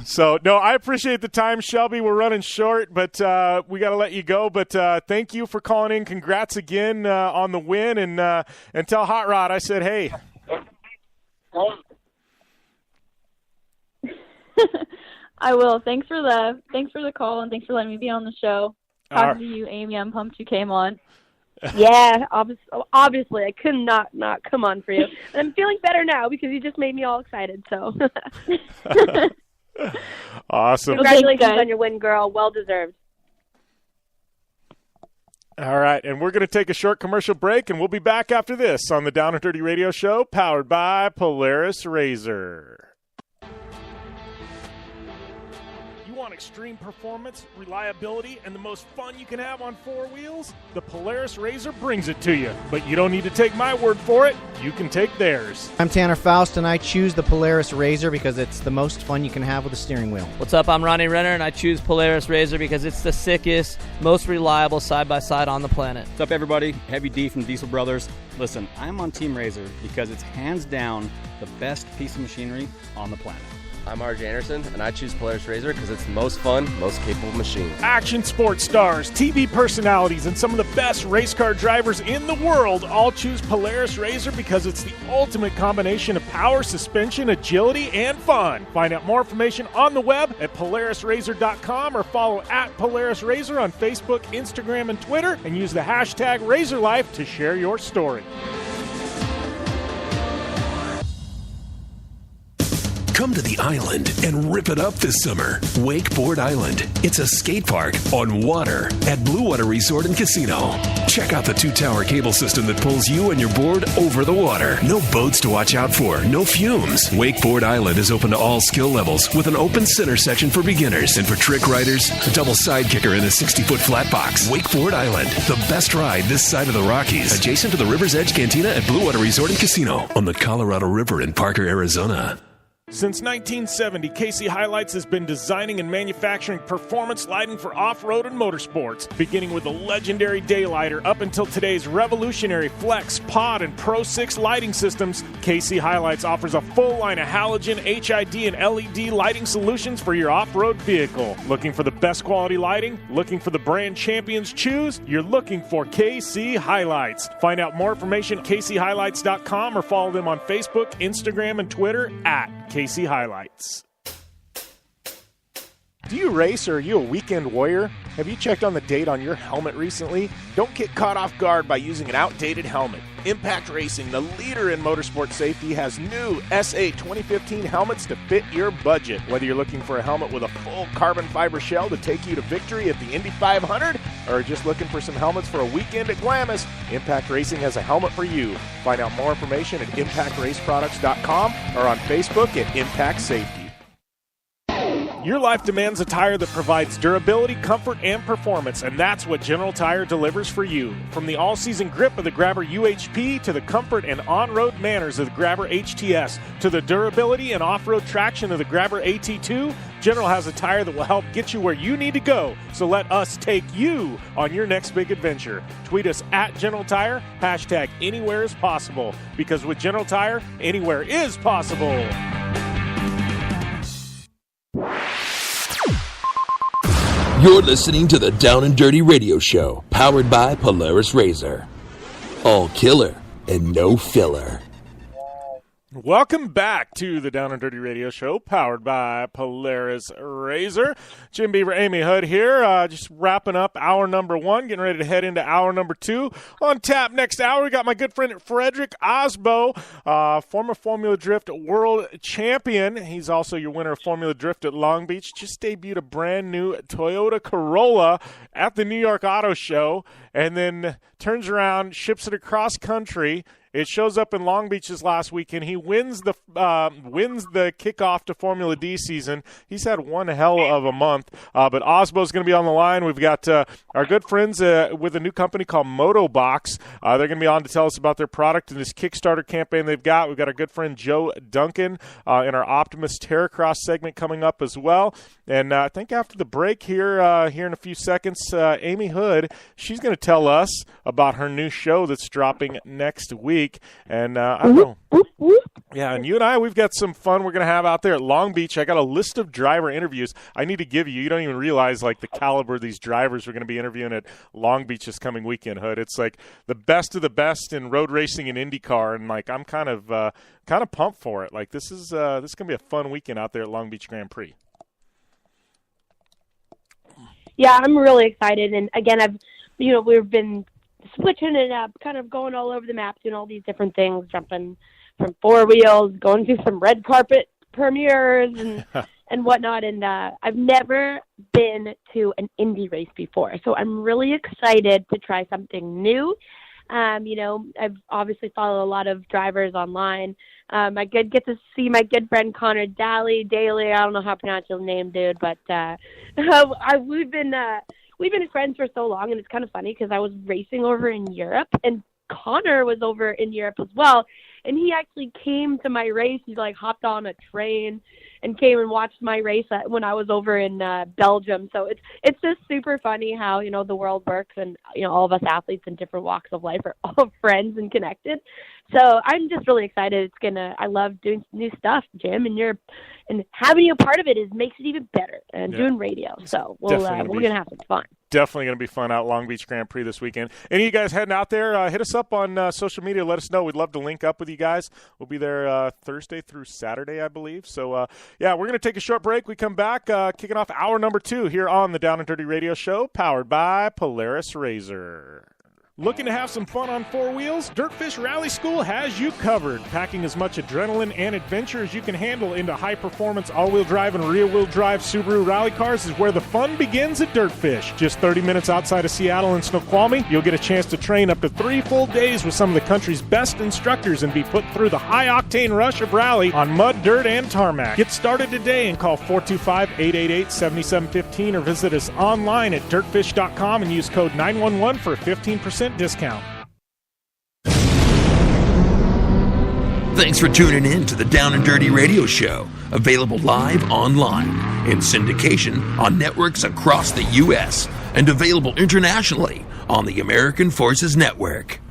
Speaker 3: So, no, I appreciate the time, Shelby. We're running short, but we got to let you go. But thank you for calling in. Congrats again on the win, and tell Hot Rod I said hey.
Speaker 10: I will. Thanks for the call, and thanks for letting me be on the show. Talking to you, Amy. I'm pumped you came on.
Speaker 4: Yeah, obviously, I could not come on for you. And I'm feeling better now because you just made me all excited. So,
Speaker 3: awesome!
Speaker 4: Congratulations on your win, girl. Well deserved.
Speaker 3: All right, and we're going to take a short commercial break, and we'll be back after this on the Down and Dirty Radio Show, powered by Polaris Razor. Want extreme performance, reliability, and the most fun you can have on four wheels? The Polaris RZR brings it to you. But you don't need to take my word for it. You can take theirs.
Speaker 5: I'm Tanner Faust, and I choose the Polaris RZR because it's the most fun you can have with a steering wheel.
Speaker 6: What's up? I'm Ronnie Renner, and I choose Polaris RZR because it's the sickest, most reliable side-by-side on the planet.
Speaker 7: What's up, everybody? Heavy D from Diesel Brothers. Listen, I'm on Team RZR because it's hands down the best piece of machinery on the planet.
Speaker 8: I'm RJ Anderson, and I choose Polaris RZR because it's the most fun, most capable machine.
Speaker 3: Action sports stars, TV personalities, and some of the best race car drivers in the world all choose Polaris RZR because it's the ultimate combination of power, suspension, agility, and fun. Find out more information on the web at PolarisRZR.com or follow at Polaris RZR on Facebook, Instagram, and Twitter, and use the hashtag RazorLife to share your story.
Speaker 11: Come to the island and rip it up this summer. Wakeboard Island. It's a skate park on water at Blue Water Resort and Casino. Check out the two-tower cable system that pulls you and your board over the water. No boats to watch out for, no fumes. Wakeboard Island is open to all skill levels with an open center section for beginners. And for trick riders, a double side kicker in a 60-foot flat box. Wakeboard Island, the best ride this side of the Rockies. Adjacent to the River's Edge Cantina at Blue Water Resort and Casino on the Colorado River in Parker, Arizona.
Speaker 3: Since 1970, KC Highlights has been designing and manufacturing performance lighting for off-road and motorsports, beginning with the legendary Daylighter up until today's revolutionary Flex, Pod, and Pro 6 lighting systems. KC Highlights offers a full line of halogen, HID, and LED lighting solutions for your off-road vehicle. Looking for the best quality lighting? Looking for the brand champions choose? You're looking for KC Highlights. Find out more information at kchighlights.com or follow them on Facebook, Instagram, and Twitter at KC Highlights. Do you race or are you a weekend warrior? Have you checked on the date on your helmet recently? Don't get caught off guard by using an outdated helmet. Impact Racing, the leader in motorsport safety, has new SA 2015 helmets to fit your budget. Whether you're looking for a helmet with a full carbon fiber shell to take you to victory at the Indy 500 or just looking for some helmets for a weekend at Glamis, Impact Racing has a helmet for you. Find out more information at impactraceproducts.com or on Facebook at Impact Safety. Your life demands a tire that provides durability, comfort, and performance, and that's what General Tire delivers for you. From the all-season grip of the Grabber UHP to the comfort and on-road manners of the Grabber HTS to the durability and off-road traction of the Grabber AT2, General has a tire that will help get you where you need to go. So let us take you on your next big adventure. Tweet us at General Tire, hashtag anywhere is possible, because with General Tire, anywhere is possible.
Speaker 2: You're listening to the Down and Dirty Radio Show, powered by Polaris RZR. All killer and no filler.
Speaker 3: Welcome back to the Down and Dirty Radio Show, powered by Polaris RZR. Jim Beaver, Amy Hood here, just wrapping up hour number one, getting ready to head into hour number two. On tap next hour, we got my good friend Fredric Aasbo, former Formula Drift world champion. He's also your winner of Formula Drift at Long Beach. Just debuted a brand new Toyota Corolla at the New York Auto Show, and then turns around, ships it across country. It shows up in Long Beach this last weekend. He wins the kickoff to Formula D season. He's had one hell of a month. But Aasbo's going to be on the line. We've got our good friends with a new company called Motobox. They're going to be on to tell us about their product and this Kickstarter campaign they've got. We've got our good friend Joe Duncan in our Optimus Terracross segment coming up as well. And I think after the break here in a few seconds, Amy Hood, she's going to tell us about her new show that's dropping next week. And I don't know. Yeah, and you and I, we've got some fun we're going to have out there at Long Beach. I got a list of driver interviews I need to give you. You don't even realize, like, the caliber of these drivers we're going to be interviewing at Long Beach this coming weekend, Hood. It's, like, the best of the best in road racing and IndyCar, and, like, I'm kind of pumped for it. Like, this is going to be a fun weekend out there at Long Beach Grand Prix.
Speaker 4: Yeah, I'm really excited. And, again, we've been switching it up, kind of going all over the map, doing all these different things, jumping from four wheels, going through some red carpet premieres and whatnot. And I've never been to an Indy race before, so I'm really excited to try something new. I've obviously followed a lot of drivers online. I get to see my good friend Connor Daly. I don't know how to pronounce your name, dude, but we've been friends for so long, and it's kind of funny because I was racing over in Europe, and Connor was over in Europe as well, and he actually came to my race. He hopped on a train and came and watched my race when I was over in Belgium. So it's just super funny how the world works, and all of us athletes in different walks of life are all friends and connected. So I'm just really excited. I love doing new stuff, Jim, and having you a part of it makes it even better, and doing radio. So we're gonna have some fun.
Speaker 3: Definitely going to be fun out Long Beach Grand Prix this weekend. Any of you guys heading out there, hit us up on social media. Let us know. We'd love to link up with you guys. We'll be there Thursday through Saturday, I believe. So, we're going to take a short break. We come back, kicking off hour number 2 here on the Down and Dirty Radio Show, powered by Polaris Razor. Looking to have some fun on 4 wheels? Dirtfish Rally School has you covered. Packing as much adrenaline and adventure as you can handle into high-performance all-wheel drive and rear-wheel drive Subaru rally cars is where the fun begins at Dirtfish. Just 30 minutes outside of Seattle and Snoqualmie, you'll get a chance to train up to 3 full days with some of the country's best instructors and be put through the high-octane rush of rally on mud, dirt, and tarmac. Get started today and call 425-888-7715 or visit us online at dirtfish.com and use code 911 for a 15% discount.
Speaker 2: Thanks for tuning in to the Down and Dirty Radio Show, available live online in syndication on networks across the U.S. and available internationally on the American Forces Network.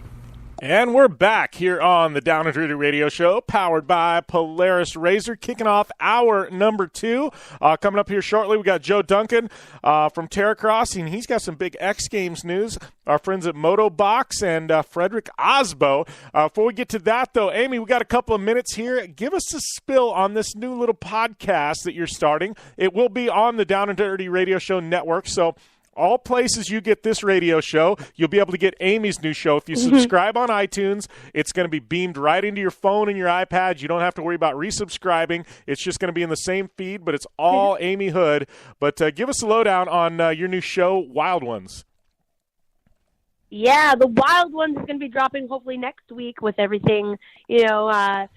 Speaker 3: And we're back here on the Down and Dirty Radio Show, powered by Polaris Razor, kicking off hour number 2. Coming up here shortly, we got Joe Duncan from Terracross, and he's got some big X Games news. Our friends at Motobox and Fredric Aasbo. Before we get to that, though, Amy, we got a couple of minutes here. Give us a spill on this new little podcast that you're starting. It will be on the Down and Dirty Radio Show network, so all places you get this radio show, you'll be able to get Amy's new show. If you subscribe on iTunes, it's going to be beamed right into your phone and your iPad. You don't have to worry about resubscribing. It's just going to be in the same feed, but it's all Amy Hood. But give us a lowdown on your new show, Wild Ones.
Speaker 4: Yeah, the Wild Ones is going to be dropping hopefully next week with everything, going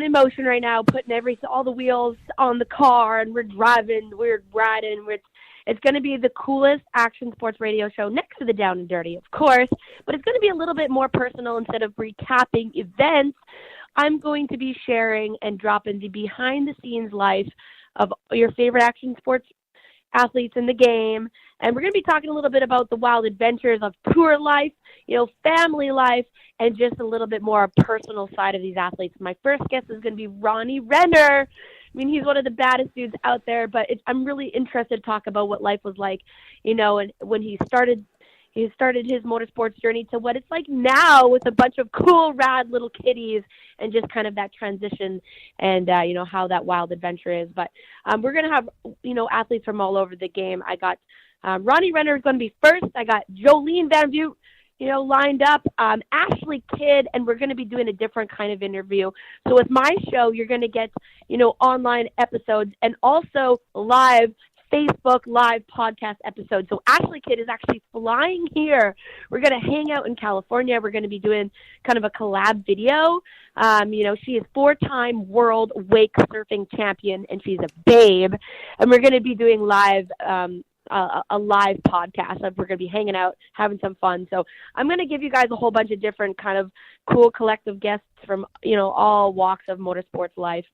Speaker 4: in motion right now, putting all the wheels on the car, and we're driving, we're riding, it's going to be the coolest action sports radio show next to the Down and Dirty, of course, but it's going to be a little bit more personal. Instead of recapping events, I'm going to be sharing and dropping the behind-the-scenes life of your favorite action sports athletes in the game, and we're going to be talking a little bit about the wild adventures of tour life, family life, and just a little bit more personal side of these athletes. My first guest is going to be Ronnie Renner. I mean, he's one of the baddest dudes out there, but I'm really interested to talk about what life was like, and when he started his motorsports journey to what it's like now with a bunch of cool, rad little kiddies, and just kind of that transition and, how that wild adventure is. But we're going to have, athletes from all over the game. I got Ronnie Renner is going to be first. I got Jolene Van Butte, lined up, Ashley Kidd, and we're going to be doing a different kind of interview. So with my show, you're going to get, online episodes and also live Facebook live podcast episodes. So Ashley Kidd is actually flying here. We're going to hang out in California. We're going to be doing kind of a collab video. She is 4-time world wake surfing champion, and she's a babe. And we're going to be doing live, a live podcast. We're going to be hanging out, having some fun. So I'm going to give you guys a whole bunch of different kind of cool collective guests from, all walks of motorsports life,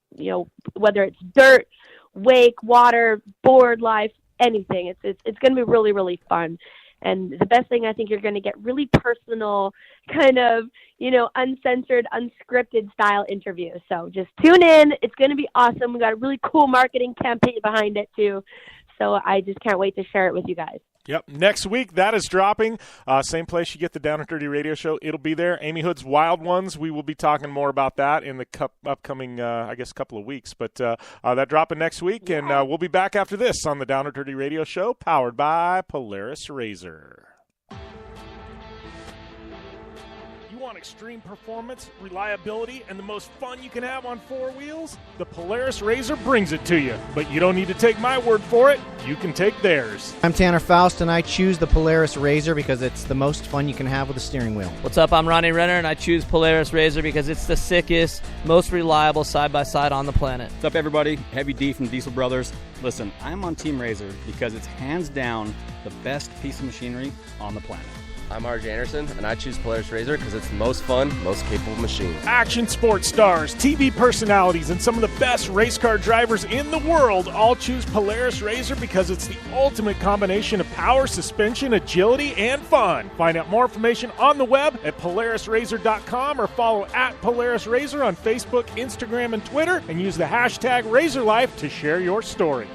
Speaker 4: whether it's dirt, wake, water, board life, anything. It's going to be really, really fun. And the best thing, I think you're going to get really personal, kind of, uncensored, unscripted style interviews. So just tune in. It's going to be awesome. We got a really cool marketing campaign behind it too. So I just can't wait to share it with you guys.
Speaker 3: Yep. Next week, that is dropping. Same place you get the Down and Dirty Radio Show. It'll be there. Amy Hood's Wild Ones. We will be talking more about that in the upcoming, couple of weeks. But that dropping next week, and we'll be back after this on the Down and Dirty Radio Show, powered by Polaris Razor. You want to extreme performance, reliability, and the most fun you can have on four wheels? The Polaris RZR brings it to you. But you don't need to take my word for it. You can take theirs.
Speaker 5: I'm Tanner Faust, and I choose the Polaris RZR because it's the most fun you can have with a steering wheel.
Speaker 6: What's up? I'm Ronnie Renner, and I choose Polaris RZR because it's the sickest, most reliable side-by-side on the planet.
Speaker 7: What's up, everybody? Heavy D from Diesel Brothers. Listen, I'm on Team RZR because it's hands down the best piece of machinery on the planet.
Speaker 8: I'm RJ Anderson, and I choose Polaris RZR because it's the most fun, most capable machine.
Speaker 3: Action sports stars, TV personalities, and some of the best race car drivers in the world all choose Polaris RZR because it's the ultimate combination of power, suspension, agility, and fun. Find out more information on the web at PolarisRZR.com or follow at Polaris RZR on Facebook, Instagram, and Twitter, and use the hashtag RazorLife to share your story.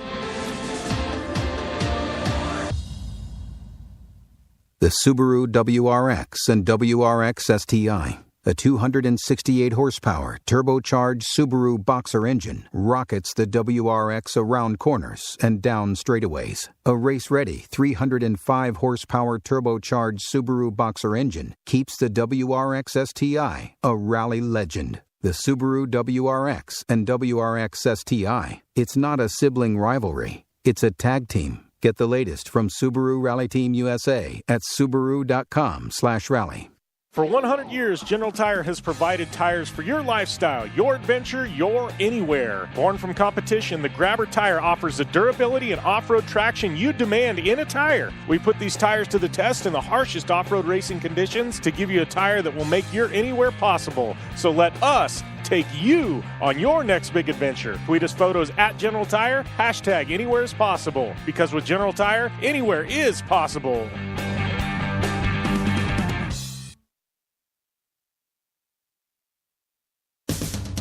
Speaker 9: The Subaru WRX and WRX STI, a 268 horsepower turbocharged Subaru Boxer engine, rockets the WRX around corners and down straightaways. A race-ready 305 horsepower turbocharged Subaru Boxer engine keeps the WRX STI a rally legend. The Subaru WRX and WRX STI, it's not a sibling rivalry, it's a tag team. Get the latest from Subaru Rally Team USA at Subaru.com/rally.
Speaker 3: For 100 years, General Tire has provided tires for your lifestyle, your adventure, your anywhere. Born from competition, the Grabber tire offers the durability and off-road traction you demand in a tire. We put these tires to the test in the harshest off-road racing conditions to give you a tire that will make your anywhere possible. So let us take you on your next big adventure. Tweet us photos at General Tire, hashtag anywhere is possible. Because with General Tire, anywhere is possible.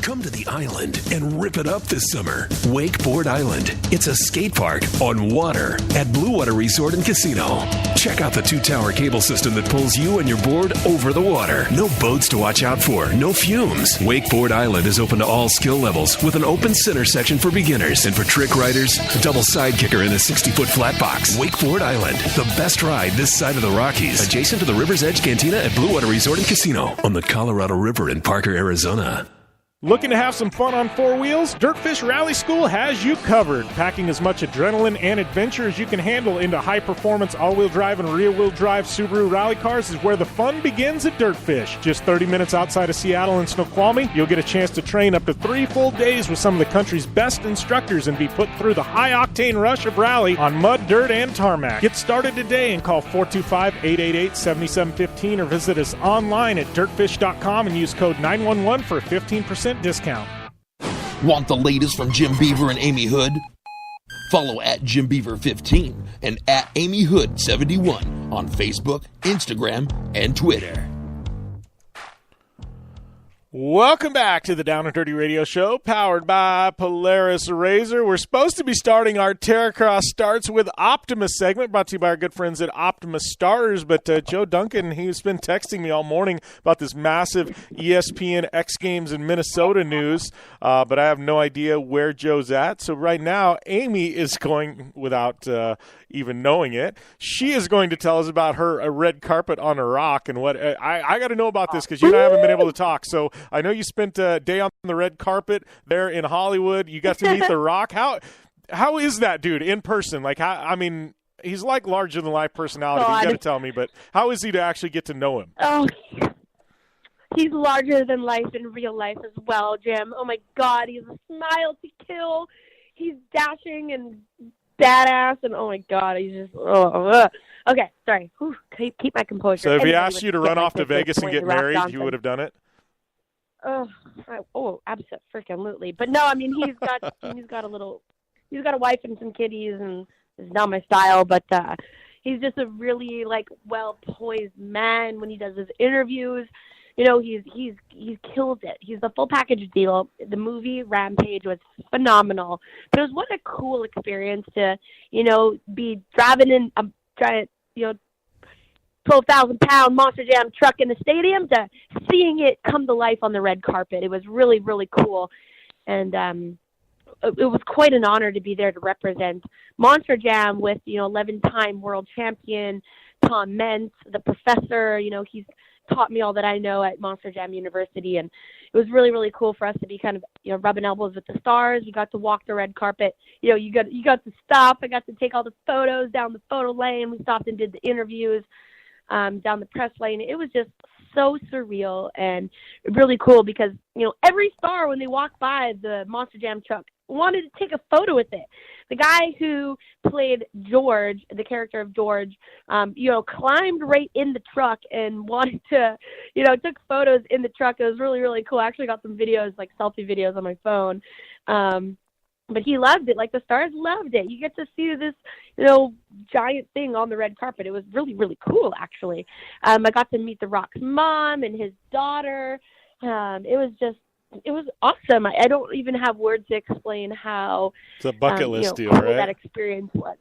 Speaker 11: Come to the island and rip it up this summer. Wakeboard Island. It's a skate park on water at Blue Water Resort and Casino. Check out the two-tower cable system that pulls you and your board over the water. No boats to watch out for, no fumes. Wakeboard Island is open to all skill levels with an open center section for beginners and for trick riders, a double side kicker in a 60-foot flat box. Wakeboard Island, the best ride this side of the Rockies, adjacent to the River's Edge Cantina at Blue Water Resort and Casino on the Colorado River in Parker, Arizona.
Speaker 3: Looking to have some fun on four wheels? Dirtfish Rally School has you covered. Packing as much adrenaline and adventure as you can handle into high-performance all-wheel drive and rear-wheel drive Subaru rally cars is where the fun begins at Dirtfish. Just 30 minutes outside of Seattle in Snoqualmie, you'll get a chance to train up to 3 full days with some of the country's best instructors and be put through the high-octane rush of rally on mud, dirt, and tarmac. Get started today and call 425-888-7715 or visit us online at dirtfish.com and use code 911 for a 15% discount.
Speaker 2: Want the latest from Jim Beaver and Amy Hood? Follow at Jim Beaver 15 and at Amy Hood 71 on Facebook, Instagram, and Twitter.
Speaker 3: Welcome back to the Down and Dirty Radio Show, powered by Polaris RZR. We're supposed to be starting our Terracross Starts with Optimus segment, brought to you by our good friends at Optimus Starters. But Joe Duncan, he's been texting me all morning about this massive ESPN X Games in Minnesota news, but I have no idea where Joe's at. So right now, Amy is going, without even knowing it, she is going to tell us about her red carpet on a rock and what I got to know about this because you and I haven't been able to talk. So I know you spent a day on the red carpet there in Hollywood. You got to meet The Rock. How is that dude in person? Like, I mean, he's like larger than life personality. You got to tell me, but how is he to actually get to know him?
Speaker 4: Oh, he's larger than life in real life as well, Jim. Oh my God, he's a smile to kill. He's dashing and badass, and oh my God, he's just okay. Sorry, keep my composure.
Speaker 3: So if he asked you to run off to Vegas and get married, you would have done it?
Speaker 4: Absolutely. But no, I mean he's got a wife and some kiddies, and it's not my style. But he's just a really well poised man when he does his interviews. You know, he's killed it. He's the full package deal. The movie Rampage was phenomenal. But it was what a cool experience to, be driving in a giant, 12,000-pound Monster Jam truck in the stadium to seeing it come to life on the red carpet. It was really, really cool. And it was quite an honor to be there to represent Monster Jam with, 11-time world champion Tom Mentz, the professor. He's taught me all that I know at Monster Jam University, and it was really, really cool for us to be kind of, rubbing elbows with the stars. We got to walk the red carpet. You got to stop. I got to take all the photos down the photo lane. We stopped and did the interviews down the press lane. It was just so surreal and really cool because, every star, when they walked by the Monster Jam truck, wanted to take a photo with it. The guy who played George, the character of George, climbed right in the truck and wanted to, took photos in the truck. It was really, really cool. I actually got some videos, like selfie videos on my phone. But he loved it. Like, the stars loved it. You get to see this, giant thing on the red carpet. It was really, really cool, actually. I got to meet The Rock's mom and his daughter. It was awesome. I don't even have words to explain how
Speaker 3: it's a bucket list deal,
Speaker 4: cool
Speaker 3: right?
Speaker 4: that experience was.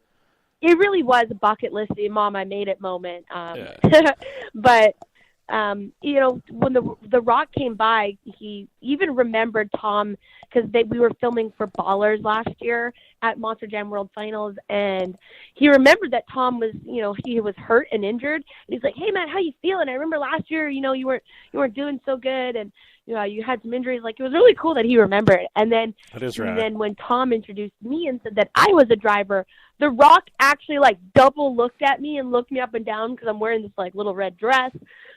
Speaker 4: It really was a bucket list, Mom, I made it moment. But when the Rock came by, he even remembered Tom because we were filming for Ballers last year at Monster Jam World Finals, and he remembered that Tom was, he was hurt and injured. And he's like, "Hey man, how you feeling? I remember last year, you weren't doing so good, and you had some injuries." Like, it was really cool that he remembered. And then, when Tom introduced me and said that I was a driver, The Rock actually double looked at me and looked me up and down because I'm wearing this little red dress,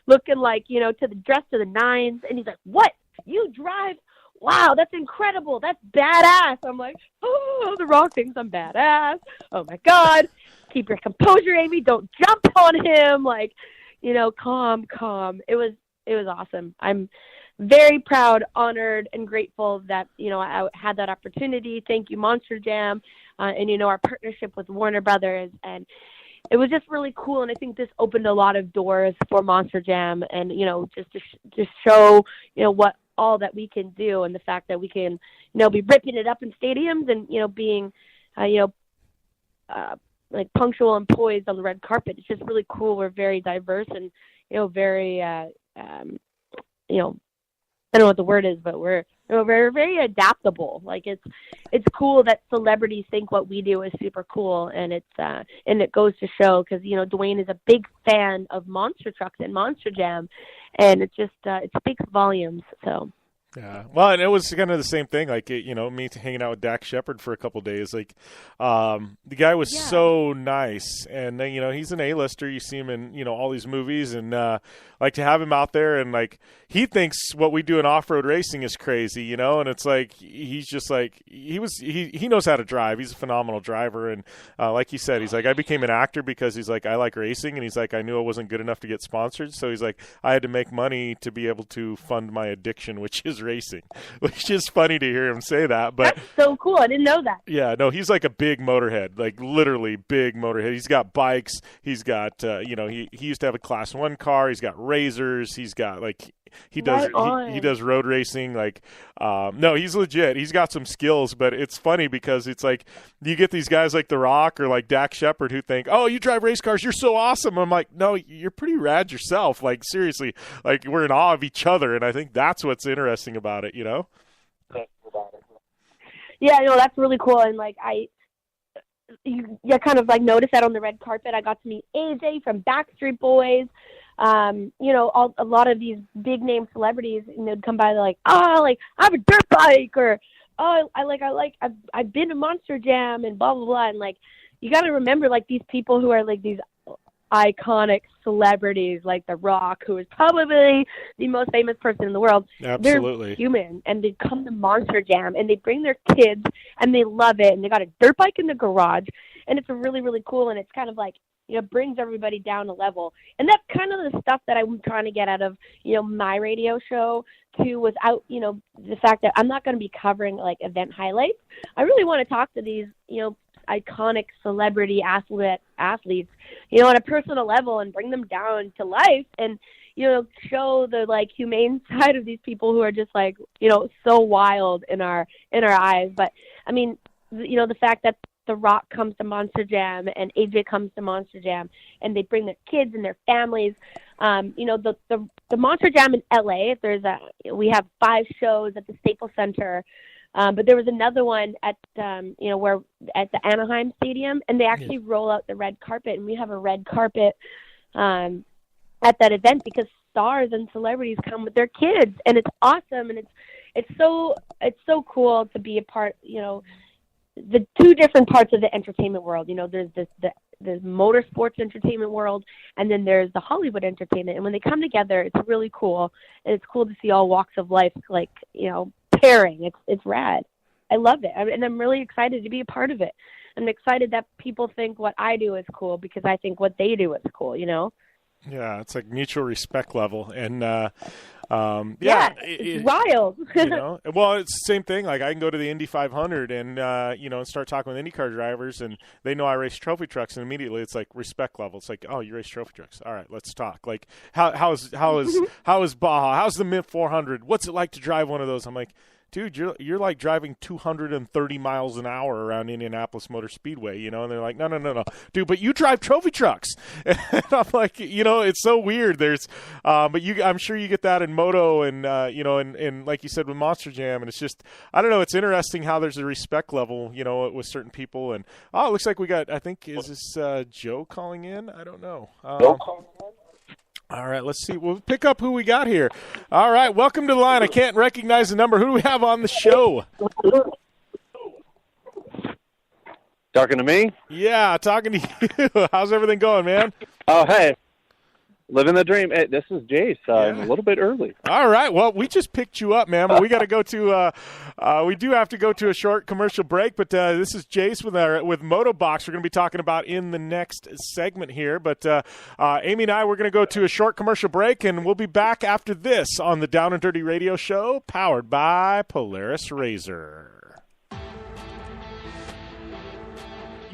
Speaker 4: looking to the dress to the nines. And he's like, "What? You drive? Wow, that's incredible. That's badass." I'm like, "Oh, The Rock thinks I'm badass. Oh my God. Keep your composure, Amy. Don't jump on him." Calm. It was awesome. I'm very proud, honored, and grateful that, I had that opportunity. Thank you, Monster Jam, and, our partnership with Warner Brothers. And it was just really cool. And I think this opened a lot of doors for Monster Jam and, just to show, what all that we can do and the fact that we can, be ripping it up in stadiums and, being, punctual and poised on the red carpet. It's just really cool. We're very diverse and, very, I don't know what the word is, but we're very adaptable. Like, it's cool that celebrities think what we do is super cool, and it goes to show because Dwayne is a big fan of monster trucks and Monster Jam, and it speaks volumes. So.
Speaker 3: Yeah, well, and it was kind of the same thing. Like, me hanging out with Dak Shepard for a couple of days. Like, the guy was so nice, and he's an A-lister. You see him in all these movies, and to have him out there, and he thinks what we do in off-road racing is crazy, and it's like he's just like he knows how to drive. He's a phenomenal driver, and like he said, he's like, I became an actor because he's like, I like racing, and he's like, I knew I wasn't good enough to get sponsored, so he's like, I had to make money to be able to fund my addiction, which is racing, which is funny to hear him say that. But
Speaker 4: that's so cool. I didn't know that.
Speaker 3: Yeah, no, he's like a big motorhead, like literally big motorhead. He's got bikes. He's got, he used to have a Class 1 car. He's got razors. He's got he does road racing. No, he's legit. He's got some skills, but it's funny because it's like you get these guys like The Rock or like Dak Shepard who think, "Oh, you drive race cars, you're so awesome." I'm like, "No, you're pretty rad yourself." Like, seriously, we're in awe of each other, and I think that's what's interesting about it,
Speaker 4: Yeah, that's really cool, and you kind of noticed that on the red carpet. I got to meet AJ from Backstreet Boys. A lot of these big name celebrities, they'd come by, they're I have a dirt bike, or I've been to Monster Jam, and blah blah blah. And you got to remember these people who are these iconic celebrities, like The Rock, who is probably the most famous person in the world.
Speaker 3: Absolutely.
Speaker 4: They're human, and they come to Monster Jam, and they bring their kids, and they love it, and they got a dirt bike in the garage, and it's really, really cool, and it's kind of brings everybody down a level. And that's kind of the stuff that I'm trying to get out of, my radio show too, without, the fact that I'm not going to be covering event highlights. I really want to talk to these, iconic celebrity athletes, on a personal level, and bring them down to life and, show the humane side of these people who are just so wild in our eyes. But I mean, the fact that The Rock comes to Monster Jam and AJ comes to Monster Jam, and they bring their kids and their families. The Monster Jam in LA, we have 5 shows at the Staples Center, but there was another one at at the Anaheim Stadium, and they actually roll out the red carpet, and we have a red carpet at that event because stars and celebrities come with their kids, and it's awesome, and it's so cool to be a part, the two different parts of the entertainment world. There's the motorsports entertainment world, and then there's the Hollywood entertainment. And when they come together, it's really cool. And it's cool to see all walks of life, pairing. It's rad. I love it. And I'm really excited to be a part of it. I'm excited that people think what I do is cool because I think what they do is cool,
Speaker 3: Yeah, it's like mutual respect level. And,
Speaker 4: it's wild.
Speaker 3: Well, it's the same thing. Like I can go to the Indy 500 and and start talking with IndyCar drivers, and they know I race trophy trucks, and immediately it's like respect level. It's like, oh, you race trophy trucks. All right, let's talk. Like how is Baja? How's the Mint 400? What's it like to drive one of those? I'm like, dude, you're like driving 230 miles an hour around Indianapolis Motor Speedway, and they're like, no, dude, but you drive trophy trucks. And I'm like, it's so weird. There's, but I'm sure you get that in moto and, and like you said with Monster Jam, and it's just, I don't know, it's interesting how there's a respect level, with certain people. And, it looks like we got, I think, is this Joe calling in? I don't know. All right, let's see. We'll pick up who we got here. All right, welcome to the line. I can't recognize the number. Who do we have on the show?
Speaker 12: Talking to me?
Speaker 3: Yeah, talking to you. How's everything going, man?
Speaker 12: Oh, hey. Living the dream. Hey, this is Jace. I'm a little bit early.
Speaker 3: All right. Well, we just picked you up, man, but we got to go to we do have to go to a short commercial break, but this is Jace with Motobox. We're going to be talking about in the next segment here, but Amy and I, we're going to go to a short commercial break, and we'll be back after this on the Down and Dirty Radio Show, powered by Polaris RZR.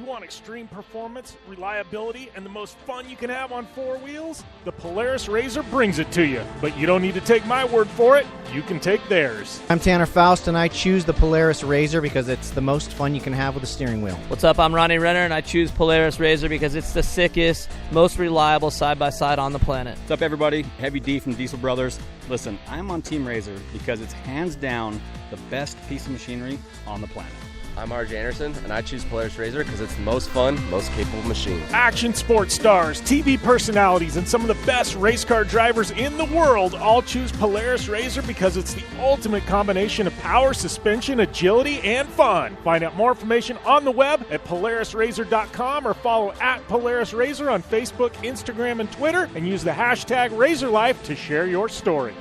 Speaker 3: Want extreme performance, reliability, and the most fun you can have on four wheels? The Polaris RZR brings it to you. But you don't need to take my word for it. You can take theirs.
Speaker 5: I'm Tanner Faust, and I choose the Polaris RZR because it's the most fun you can have with a steering wheel.
Speaker 6: What's up? I'm Ronnie Renner, and I choose Polaris RZR because it's the sickest, most reliable side-by-side on the planet.
Speaker 7: What's up, everybody? Heavy D from Diesel Brothers. Listen, I'm on Team RZR because it's hands down the best piece of machinery on the planet.
Speaker 8: I'm RJ Anderson, and I choose Polaris RZR because it's the most fun, most capable machine.
Speaker 3: Action sports stars, TV personalities, and some of the best race car drivers in the world all choose Polaris RZR because it's the ultimate combination of power, suspension, agility, and fun. Find out more information on the web at PolarisRZR.com or follow at Polaris RZR on Facebook, Instagram, and Twitter, and use the hashtag RazorLife to share your story.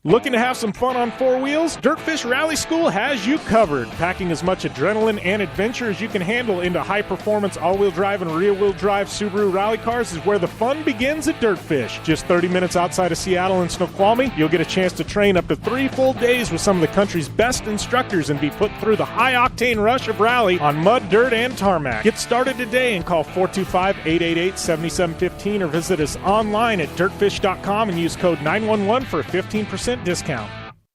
Speaker 3: Looking to have some fun on four wheels? Dirtfish Rally School has you covered. Packing as much adrenaline and adventure as you can handle into high-performance all-wheel drive and rear-wheel drive Subaru rally cars is where the fun begins at Dirtfish. Just 30 minutes outside of Seattle and Snoqualmie, you'll get a chance to train up to 3 full days with some of the country's best instructors and be put through the high-octane rush of rally on mud, dirt, and tarmac. Get started today and call 425-888-7715 or visit us online at dirtfish.com and use code 911 for a 15% discount.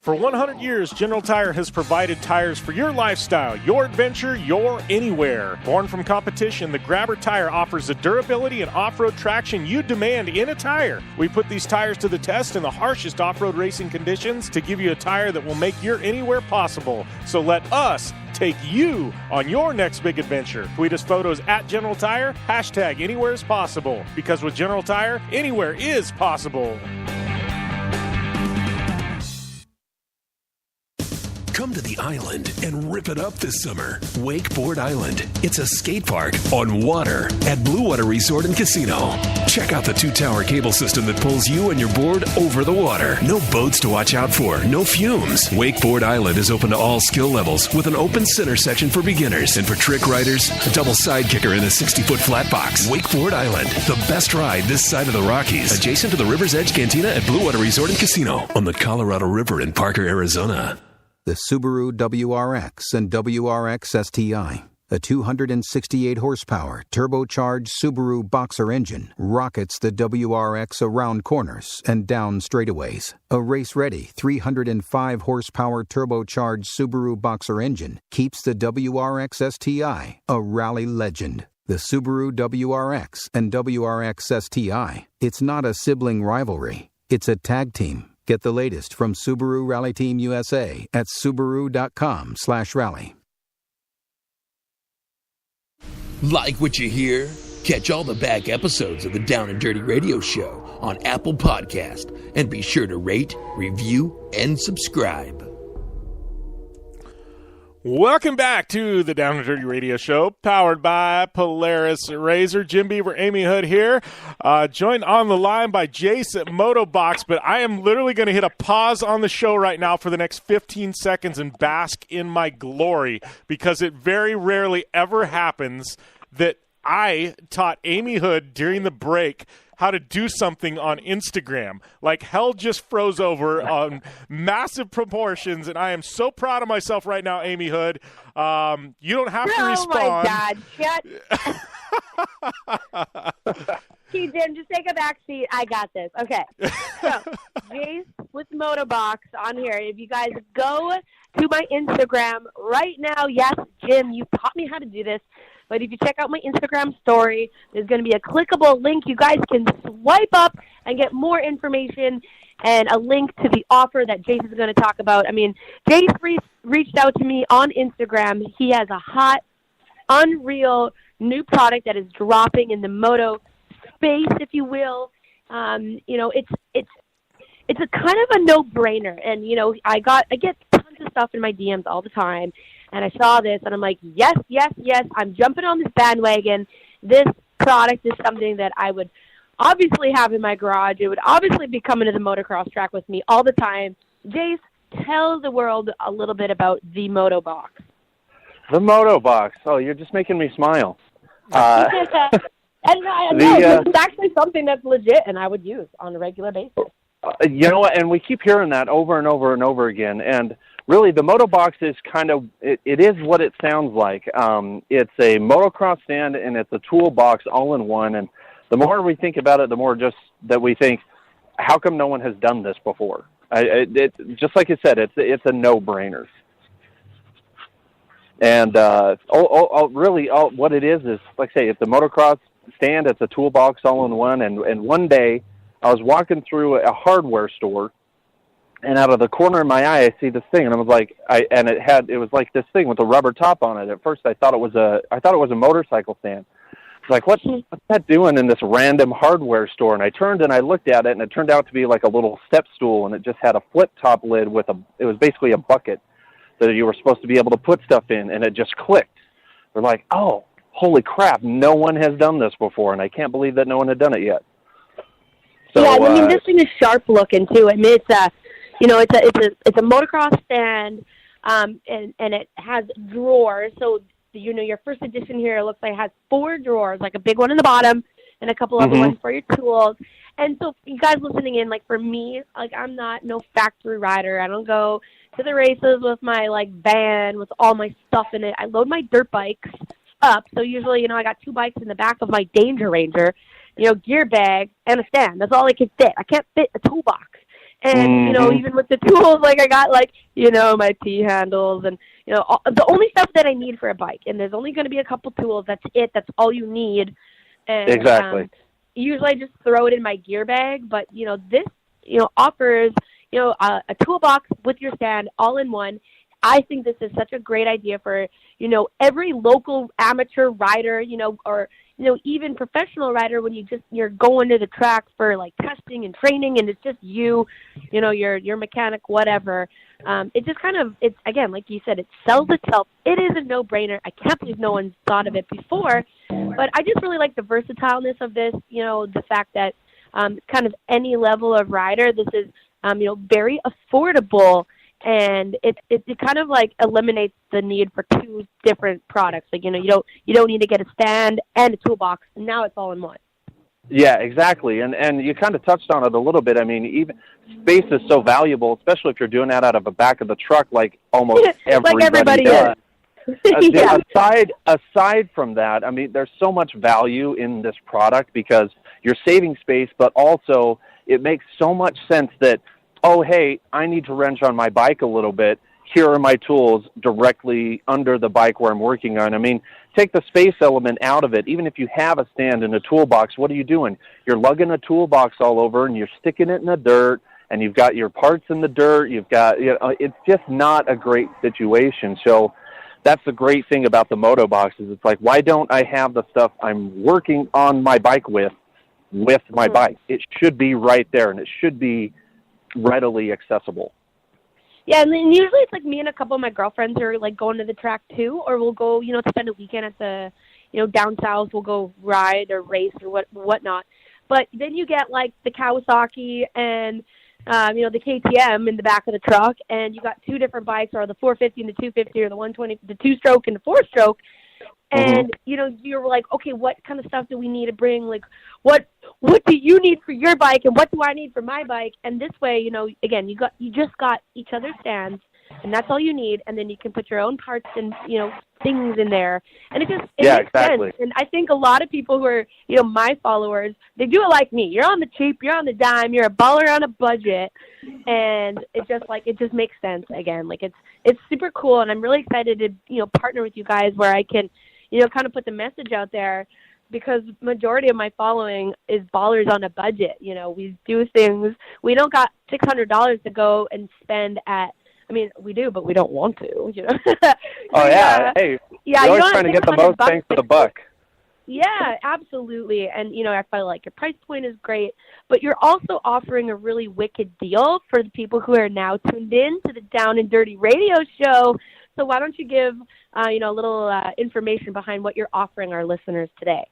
Speaker 3: For 100 years, General Tire has provided tires for your lifestyle, your adventure, your anywhere. Born from competition, the Grabber tire offers the durability and off-road traction you demand in a tire. We put these tires to the test in the harshest off-road racing conditions to give you a tire that will make your anywhere possible. So let us take you on your next big adventure. Tweet us photos at General Tire, hashtag anywhere is possible. Because with General Tire, anywhere is possible.
Speaker 11: Come to the island and rip it up this summer. Wakeboard Island. It's a skate park on water at Blue Water Resort and Casino. Check out the 2-tower cable system that pulls you and your board over the water. No boats to watch out for, no fumes. Wakeboard Island is open to all skill levels with an open center section for beginners. And for trick riders, a double side kicker in a 60-foot flat box. Wakeboard Island, the best ride this side of the Rockies. Adjacent to the River's Edge Cantina at Blue Water Resort and Casino on the Colorado River in Parker, Arizona.
Speaker 9: The Subaru WRX and WRX STI, a 268 horsepower turbocharged Subaru Boxer engine, rockets the WRX around corners and down straightaways. A race-ready 305 horsepower turbocharged Subaru Boxer engine keeps the WRX STI a rally legend. The Subaru WRX and WRX STI, it's not a sibling rivalry, it's a tag team. Get the latest from Subaru Rally Team USA at Subaru.com/rally.
Speaker 2: Like what you hear? Catch all the back episodes of the Down and Dirty Radio Show on Apple Podcast, and be sure to rate, review, and subscribe.
Speaker 3: Welcome back to the Down and Dirty Radio Show, powered by Polaris Razor. Jim Beaver, Amy Hood here, joined on the line by Jace at Motobox, but I am literally going to hit a pause on the show right now for the next 15 seconds and bask in my glory, because it very rarely ever happens that I taught Amy Hood during the break how to do something on Instagram. Like, hell just froze over on massive proportions, and I am so proud of myself right now, Amy Hood. You don't have to respond.
Speaker 4: Oh, my God. Jim, just take a back seat. I got this. Okay. So, Jace with Motobox on here. If you guys go to my Instagram right now, yes, Jim, you taught me how to do this. But if you check out my Instagram story, there's going to be a clickable link. You guys can swipe up and get more information and a link to the offer that Jace is going to talk about. I mean, Jace reached out to me on Instagram. He has a hot, unreal new product that is dropping in the moto space, if you will. You know, it's a kind of a no-brainer. And, you know, I get tons of stuff in my DMs all the time. And I saw this, and I'm like, yes, I'm jumping on this bandwagon. This product is something that I would obviously have in my garage. It would obviously be coming to the motocross track with me all the time. Jace, tell the world a little bit about the Motobox.
Speaker 12: The Motobox. Oh, you're just making me smile.
Speaker 4: And it's actually something that's legit and I would use on a regular basis.
Speaker 12: You know what? And we keep hearing that over and over and over again. And really, the Motobox is kind of, it is what it sounds like. It's a motocross stand, and it's a toolbox all in one. And the more we think about it, the more just that we think, how come no one has done this before? Just like you said, it's a no-brainer. And really, what it is, like I say, it's a motocross stand, it's a toolbox all in one. And one day, I was walking through a hardware store, and out of the corner of my eye, I see this thing, and I was like, it was like this thing with a rubber top on it. At first, I thought it was a motorcycle stand. I was like, what's that doing in this random hardware store? And I turned and I looked at it, and it turned out to be like a little step stool, and it just had a flip top lid it was basically a bucket that you were supposed to be able to put stuff in, and it just clicked. We're like, oh, holy crap! No one has done this before, and I can't believe that no one had done it yet. So,
Speaker 4: yeah, I mean, this thing is sharp looking too. I mean, it's a motocross stand, and it has drawers. So, you know, your first edition here looks like it has 4 drawers, like a big one in the bottom and a couple other ones for your tools. And so, you guys listening in, like for me, like I'm not no factory rider. I don't go to the races with my like van with all my stuff in it. I load my dirt bikes up. So usually, you know, I got 2 bikes in the back of my Danger Ranger, you know, gear bag and a stand. That's all I can fit. I can't fit a toolbox. And, you know, even with the tools, like I got like, you know, my T-handles and, you know, the only stuff that I need for a bike. And there's only going to be a couple tools. That's it. That's all you need. And,
Speaker 12: exactly.
Speaker 4: Usually I just throw it in my gear bag. But, you know, this, you know, offers, you know, a toolbox with your stand all in one. I think this is such a great idea for, you know, every local amateur rider, you know, or, you know, even professional rider when you're going to the track for like testing and training and it's just you know, your mechanic, whatever. It just kind of, it's again, like you said, it sells itself. It is a no-brainer. I can't believe no one's thought of it before, but I just really like the versatileness of this, you know, the fact that kind of any level of rider, this is, you know, very affordable. And it kind of like eliminates the need for 2 different products. Like, you know, you don't need to get a stand and a toolbox. And now it's all in one.
Speaker 12: Yeah, exactly. And you kind of touched on it a little bit. I mean, even space is so valuable, especially if you're doing that out of the back of the truck, like almost everybody does.
Speaker 4: Yeah.
Speaker 12: Aside from that, I mean, there's so much value in this product because you're saving space, but also it makes so much sense that, oh, hey, I need to wrench on my bike a little bit. Here are my tools directly under the bike where I'm working on. I mean, take the space element out of it. Even if you have a stand and a toolbox, what are you doing? You're lugging a toolbox all over and you're sticking it in the dirt and you've got your parts in the dirt. You've got, you know, it's just not a great situation. So that's the great thing about the moto boxes. It's like, why don't I have the stuff I'm working on my bike with my bike? It should be right there, and it should be readily accessible.
Speaker 4: Yeah, and then usually it's like me and a couple of my girlfriends are like going to the track too, or we'll go, spend a weekend at the, down south. We'll go ride or race or whatnot. But then you get like the Kawasaki and the KTM in the back of the truck, and you got two different bikes, or the 450 and the 250, or the 120, the 2-stroke and the 4-stroke. And, you're like, okay, what kind of stuff do we need to bring? Like, what do you need for your bike, and what do I need for my bike? And this way, again, you just got each other's stands, and that's all you need. And then you can put your own parts and, things in there. And it makes sense. And I think a lot of people who are, my followers, they do it like me. You're on the cheap, you're on the dime, you're a baller on a budget. And it just makes sense again. Like, it's super cool. And I'm really excited to, partner with you guys where I can, kind of put the message out there, because majority of my following is ballers on a budget. We do things. We don't got $600 to go and spend at, we do, but we don't want to, Oh,
Speaker 12: yeah. Hey, you're always trying to get the most bang for the buck.
Speaker 4: Yeah, absolutely. And, I feel like your price point is great, but you're also offering a really wicked deal for the people who are now tuned in to the Down and Dirty radio show. So why don't you give, a little information behind what you're offering our listeners today?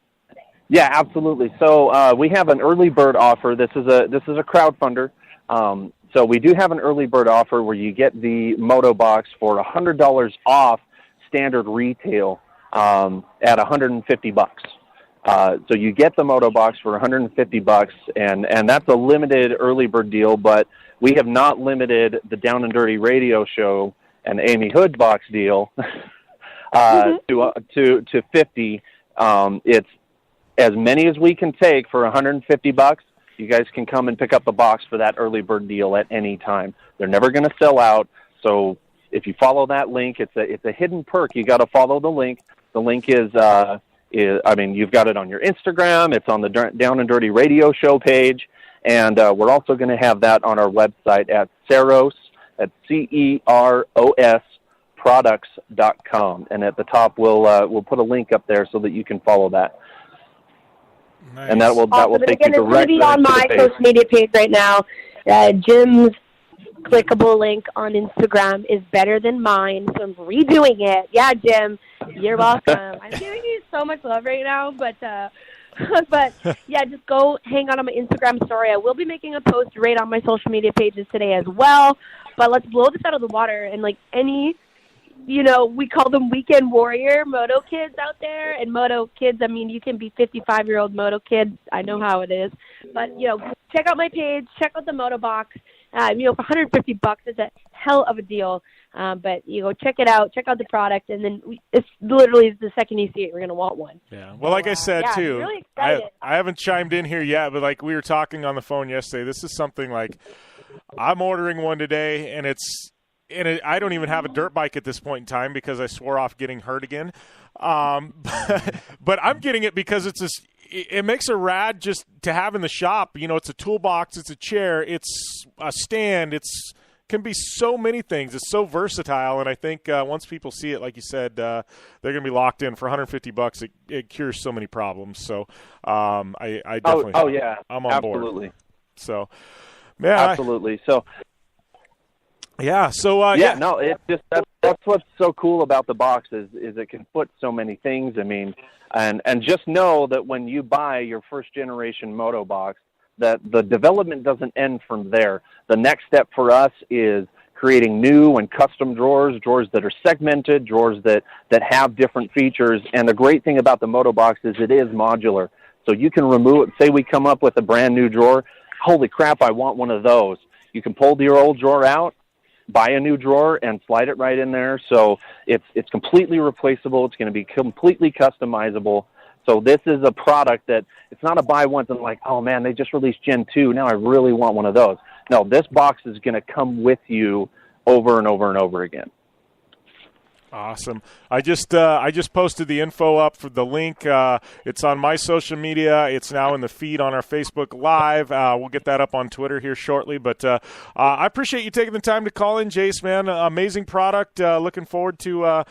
Speaker 12: Yeah, absolutely. So we have an early bird offer. This is a crowdfunder. So we do have an early bird offer where you get the Moto Box for $100 off standard retail at $150. So you get the Moto Box for $150, and that's a limited early bird deal. But we have not limited the Down and Dirty radio show and Amy Hood box deal to 50. It's as many as we can take for $150. You guys can come and pick up the box for that early bird deal at any time. They're never going to sell out. So if you follow that link, it's a hidden perk. You got to follow the link. The link is you've got it on your Instagram. It's on the Down and Dirty radio show page. And we're also going to have that on our website at Ceros, at CEROS products.com. And at the top, we'll put a link up there so that you can follow that.
Speaker 3: Nice.
Speaker 12: And that will take you directly
Speaker 4: to on my social media page right now. Jim's clickable link on Instagram is better than mine, so I'm redoing it. Yeah, Jim, you're welcome. I'm giving you so much love right now, but yeah, just go hang out on my Instagram story. I will be making a post right on my social media pages today as well. But let's blow this out of the water, and like any, we call them weekend warrior moto kids out there. And moto kids, you can be 55-year-old moto kids. I know how it is. But, check out my page. Check out the Moto Box. For $150, it's a hell of a deal. But, check it out. Check out the product. And then it's literally the second you see it, you're going to want one.
Speaker 3: Yeah. Well, like I said, too,
Speaker 4: I'm really excited.
Speaker 3: I haven't chimed in here yet, but like we were talking on the phone yesterday, this is something like I'm ordering one today, and I don't even have a dirt bike at this point in time because I swore off getting hurt again. But I'm getting it because it makes a rad just to have in the shop. It's a toolbox, it's a chair, it's a stand, can be so many things. It's so versatile, and I think once people see it, like you said, they're going to be locked in. For $150, it cures so many problems. So I definitely, I'm on board.
Speaker 12: Absolutely.
Speaker 3: So, yeah,
Speaker 12: absolutely. So.
Speaker 3: Yeah. So
Speaker 12: no, it's just that's what's so cool about the box is it can put so many things. And just know that when you buy your first generation Moto Box, that the development doesn't end from there. The next step for us is creating new and custom drawers that are segmented, drawers that have different features. And the great thing about the Moto Box is it is modular. So you can remove it. Say we come up with a brand new drawer. Holy crap, I want one of those. You can pull your old drawer out, buy a new drawer, and slide it right in there. So it's completely replaceable. It's going to be completely customizable. So this is a product that it's not a buy once and like, oh man, they just released Gen 2. Now I really want one of those. No, this box is going to come with you over and over and over again.
Speaker 3: Awesome. I just posted the info up for the link. It's on my social media. It's now in the feed on our Facebook Live. We'll get that up on Twitter here shortly. But I appreciate you taking the time to call in, Jace, man. Amazing product. Looking forward to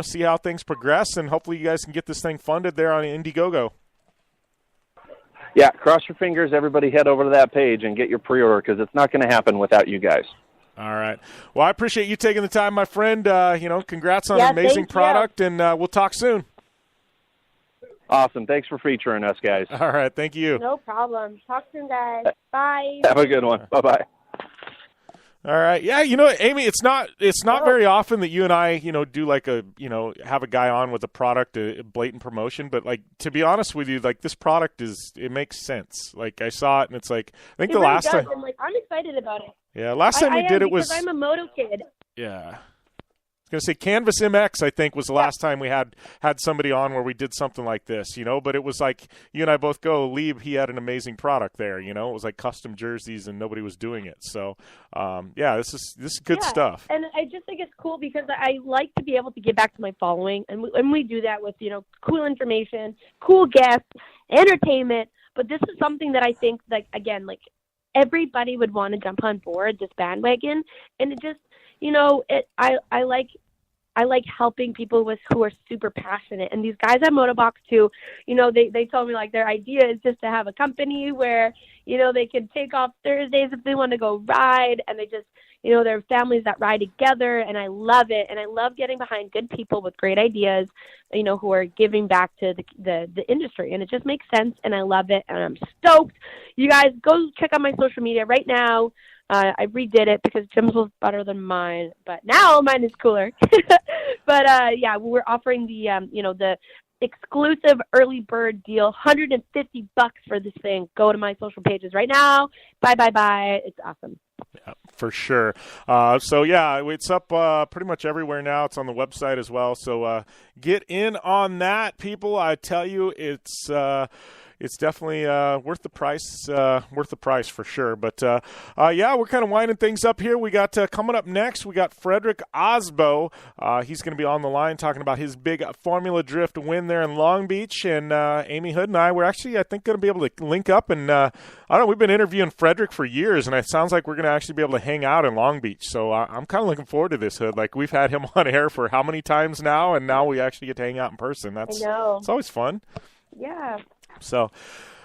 Speaker 3: see how things progress, and hopefully you guys can get this thing funded there on Indiegogo.
Speaker 12: Yeah, cross your fingers. Everybody head over to that page and get your pre-order because it's not going to happen without you guys.
Speaker 3: All right. Well, I appreciate you taking the time, my friend. Congrats on an amazing product, and we'll talk soon.
Speaker 12: Awesome. Thanks for featuring us, guys.
Speaker 3: All right. Thank you.
Speaker 4: No problem. Talk soon, guys. Bye.
Speaker 12: Have a good one. Bye-bye.
Speaker 3: All right. Yeah, Amy, it's not very often that you and I, do like have a guy on with a product, a blatant promotion, but like, to be honest with you, like this product it makes sense. Like I saw it and it's like, I think the last time.
Speaker 4: I'm excited about it.
Speaker 3: Yeah. Last time we did it was.
Speaker 4: I'm a moto kid.
Speaker 3: Yeah. I was going to say Canvas MX, I think, was the last time we had somebody on where we did something like this, but it was like you and I both go, Leap, he had an amazing product there, it was like custom jerseys and nobody was doing it. So, this is good stuff.
Speaker 4: And I just think it's cool because I like to be able to give back to my following, and we do that with, cool information, cool guests, entertainment, but this is something that I think, everybody would want to jump on board this bandwagon, and it just, I like helping people who are super passionate. And these guys at Motobox too, they told me their idea is just to have a company where, they can take off Thursdays if they want to go ride, and they just, there are families that ride together, and I love it. And I love getting behind good people with great ideas, who are giving back to the industry. And it just makes sense, and I love it, and I'm stoked. You guys go check out my social media right now. I redid it because Jim's was better than mine, but now mine is cooler. But we're offering the exclusive early bird deal, $150 for this thing. Go to my social pages right now. Bye. It's awesome.
Speaker 3: Yeah, for sure. It's up pretty much everywhere now. It's on the website as well. So get in on that, people. I tell you, it's definitely worth the price. Worth the price for sure. But we're kind of winding things up here. We got coming up next. We got Fredric Aasbo. He's going to be on the line talking about his big Formula Drift win there in Long Beach. And Amy Hood and I were actually, I think, going to be able to link up. And we've been interviewing Fredric for years, and it sounds like we're going to actually be able to hang out in Long Beach. So I'm kind of looking forward to this, Hood. Like, we've had him on air for how many times now, and now we actually get to hang out in person. I know. It's always fun.
Speaker 4: Yeah.
Speaker 3: So,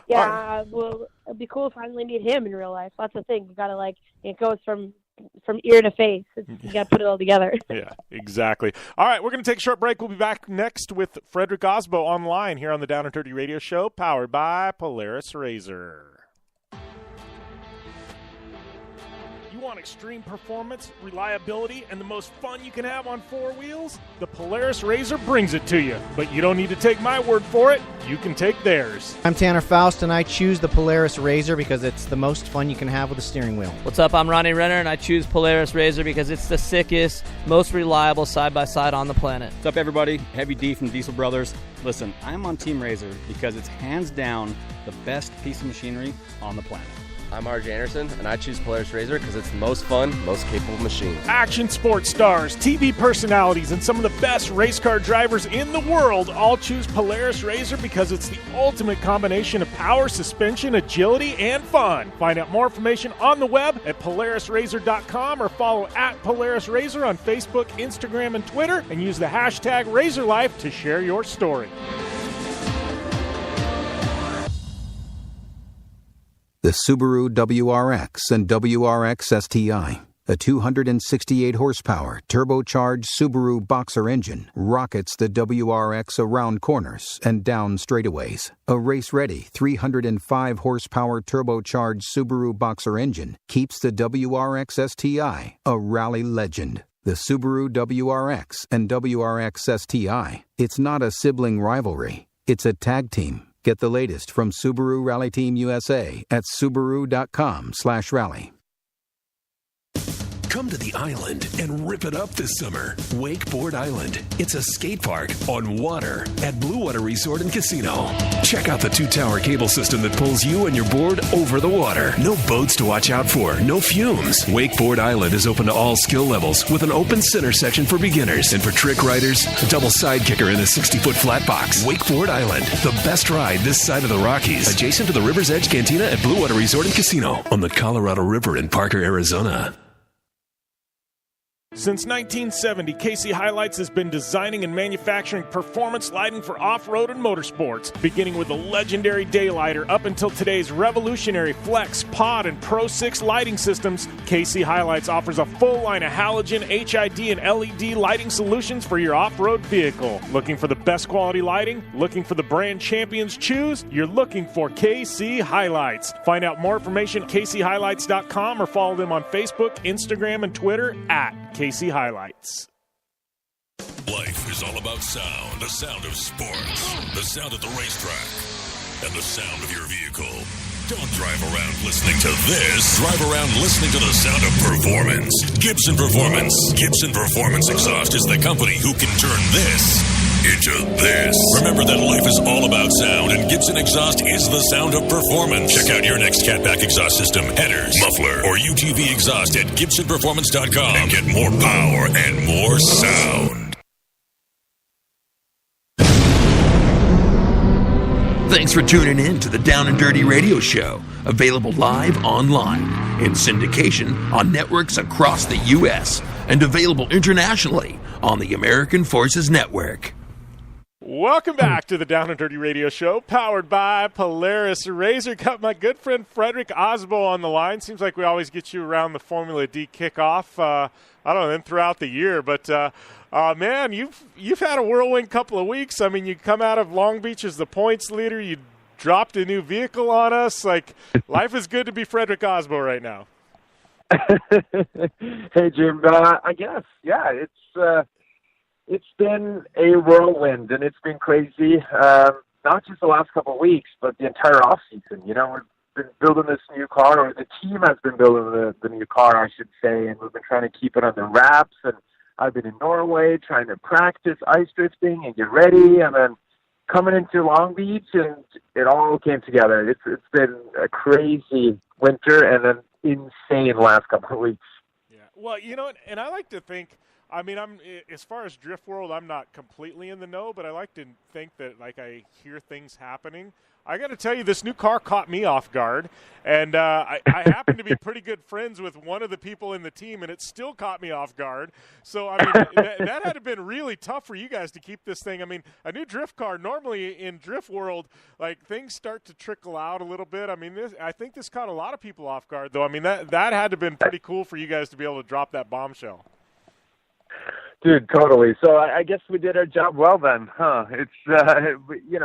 Speaker 4: well, it'd be cool to finally meet him in real life. That's the thing. You gotta it goes from ear to face. You gotta put it all together.
Speaker 3: Yeah, exactly. All right, we're gonna take a short break. We'll be back next with Fredric Aasbo online here on the Down and Dirty Radio Show, powered by Polaris Razor. You want extreme performance, reliability, and the most fun you can have on four wheels? The Polaris Razor brings it to you. But you don't need to take my word for it. You can take theirs.
Speaker 5: I'm Tanner Faust, and I choose the Polaris Razor because it's the most fun you can have with a steering wheel.
Speaker 6: What's up? I'm Ronnie Renner, and I choose Polaris Razor because it's the sickest, most reliable side-by-side on the planet.
Speaker 7: What's up, everybody? Heavy D from Diesel Brothers. Listen, I'm on Team Razor because it's hands down the best piece of machinery on the planet.
Speaker 8: I'm RJ Anderson, and I choose Polaris Razor because it's the most fun, most capable machine.
Speaker 3: Action sports stars, TV personalities, and some of the best race car drivers in the world all choose Polaris Razor because it's the ultimate combination of power, suspension, agility, and fun. Find out more information on the web at PolarisRazor.com or follow at Polaris Razor on Facebook, Instagram, and Twitter, and use the hashtag RazorLife to share your story.
Speaker 9: The Subaru WRX and WRX STI, a 268-horsepower turbocharged Subaru Boxer engine, rockets the WRX around corners and down straightaways. A race-ready 305-horsepower turbocharged Subaru Boxer engine keeps the WRX STI a rally legend. The Subaru WRX and WRX STI, it's not a sibling rivalry, it's a tag team. Get the latest from Subaru Rally Team USA at Subaru.com/rally.
Speaker 11: Come to the island and rip it up this summer. Wakeboard Island. It's a skate park on water at Blue Water Resort and Casino. Check out the 2-tower cable system that pulls you and your board over the water. No boats to watch out for, no fumes. Wakeboard Island is open to all skill levels with an open center section for beginners. And for trick riders, a double side kicker in a 60-foot flat box. Wakeboard Island, the best ride this side of the Rockies. Adjacent to the River's Edge Cantina at Blue Water Resort and Casino on the Colorado River in Parker, Arizona.
Speaker 3: Since 1970, KC Highlights has been designing and manufacturing performance lighting for off-road and motorsports, beginning with the legendary Daylighter up until today's revolutionary Flex, Pod, and Pro 6 lighting systems. KC Highlights offers a full line of halogen, HID, and LED lighting solutions for your off-road vehicle. Looking for the best quality lighting? Looking for the brand champions choose? You're looking for KC Highlights. Find out more information at kchighlights.com or follow them on Facebook, Instagram, and Twitter at KC Highlights.
Speaker 1: Life is all about sound. The sound of sports. The sound at the racetrack. And the sound of your vehicle. Don't drive around listening to this. Drive around listening to the sound of performance. Gibson Performance. Gibson Performance Exhaust is the company who can turn this into this. Remember that life is all about sound, and Gibson Exhaust is the sound of performance. Check out your next catback exhaust system, headers, muffler, or UTV exhaust at GibsonPerformance.com and get more power and more sound.
Speaker 2: Thanks for tuning in to the Down and Dirty Radio Show, available live online, in syndication on networks across the U.S., and available internationally on the American Forces Network.
Speaker 3: Welcome back to the Down and Dirty Radio Show, powered by Polaris Razor. Got my good friend Fredric Aasbo on the line. Seems like we always get you around the Formula D kickoff. I don't know, then throughout the year, but man, you've had a whirlwind couple of weeks. I mean, you come out of Long Beach as the points leader. You dropped a new vehicle on us. Like, life is good to be Fredric Aasbo right now.
Speaker 13: Hey, Jim. I guess, yeah, it's been a whirlwind, and it's been crazy. Not just the last couple of weeks, but the entire off season. You know, we've been building this new car, or the team has been building the new car, I should say, and we've been trying to keep it under wraps. And I've been in Norway trying to practice ice drifting and get ready, and then coming into Long Beach, and it all came together. It's been a crazy winter and an insane last couple of weeks.
Speaker 3: Yeah. Well, you know, and I like to think, I mean, as far as Drift World, I'm not completely in the know, but I like to think that, like, I hear things happening. I got to tell you, this new car caught me off guard, and I happen to be pretty good friends with one of the people in the team, and it still caught me off guard. So, I mean, that had to have been really tough for you guys to keep this thing. I mean, a new drift car, normally in Drift World, like, things start to trickle out a little bit. I mean, I think this caught a lot of people off guard, though. I mean, that had to have been pretty cool for you guys to be able to drop that bombshell.
Speaker 13: Dude, totally. So I guess we did our job well then, huh? It's,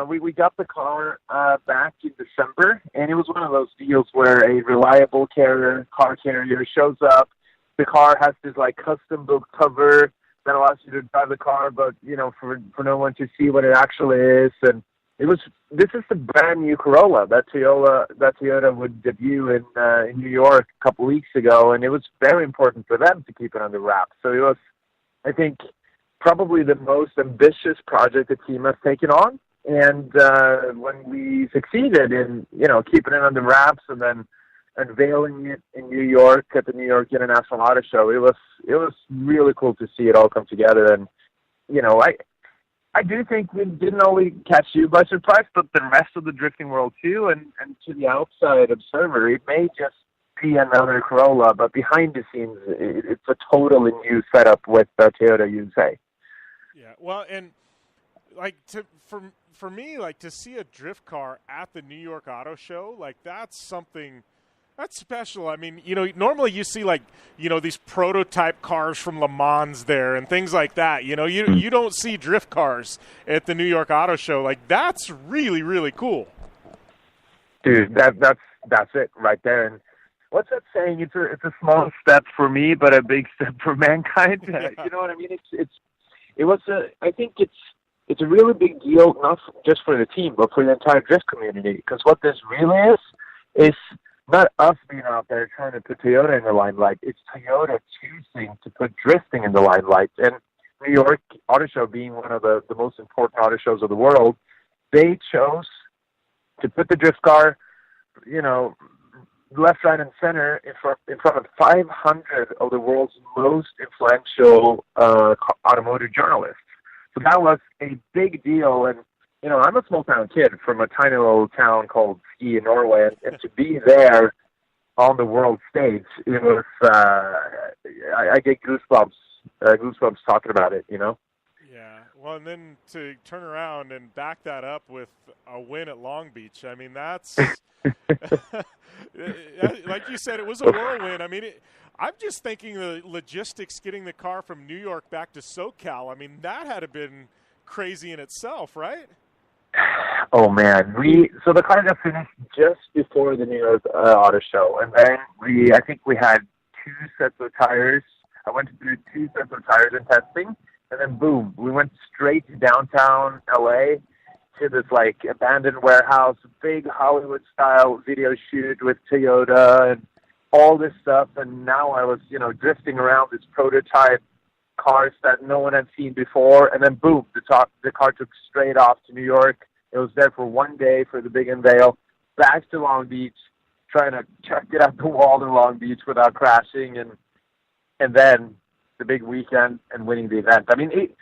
Speaker 13: we got the car back in December, and it was one of those deals where a reliable car carrier shows up. The car has this, like, custom-built cover that allows you to drive the car, but, you know, for no one to see what it actually is. And this is the brand new Corolla that Toyota would debut in New York a couple weeks ago, and it was very important for them to keep it under wraps. So it was, I think, probably the most ambitious project the team has taken on. And when we succeeded in, you know, keeping it under wraps and then unveiling it in New York at the New York International Auto Show, it was really cool to see it all come together. And, you know, I do think we didn't only catch you by surprise, but the rest of the drifting world too. And to the outside observer, it may just be another Corolla, but behind the scenes, it's a totally new setup with Toyota USA.
Speaker 3: Yeah, well, and like for me, like, to see a drift car at the New York Auto Show, like, that's something that's special. I mean, you know, normally you see, like, you know, these prototype cars from Le Mans there and things like that. You know, you don't see drift cars at the New York Auto Show. Like, that's really, really cool.
Speaker 13: Dude, that's it right there. And what's that saying? It's a small step for me, but a big step for mankind.
Speaker 3: Yeah.
Speaker 13: You know what I mean? I think it's a really big deal, not just for the team, but for the entire drift community. Because what this really is not us being out there trying to put Toyota in the limelight. It's Toyota choosing to put drifting in the limelight. And New York Auto Show being one of the most important auto shows of the world, they chose to put the drift car, left, right, and center in front of 500 of the world's most influential automotive journalists. So that was a big deal. And, I'm a small-town kid from a tiny little town called Ski in Norway, and to be there on the world stage, it was, I get goosebumps talking about it,
Speaker 3: Yeah. Well, and then to turn around and back that up with a win at Long Beach, I mean, that's like you said, it was a whirlwind. I mean, I'm just thinking the logistics getting the car from New York back to SoCal. I mean, that had to have been crazy in itself, right?
Speaker 13: Oh man, so the car got finished just before the New York Auto Show, and then I think we had 2 sets of tires. I went through 2 sets of tires in testing, and then boom, we went straight to downtown LA to this abandoned warehouse, big Hollywood style video shoot with Toyota and all this stuff. And now I was drifting around this prototype cars that no one had seen before, and then boom, the car took straight off to New York. It was there for 1 day for the big unveil, back to Long Beach, trying to chuck it at the wall in Long Beach without crashing, and then the big weekend and winning the event. I mean, it'd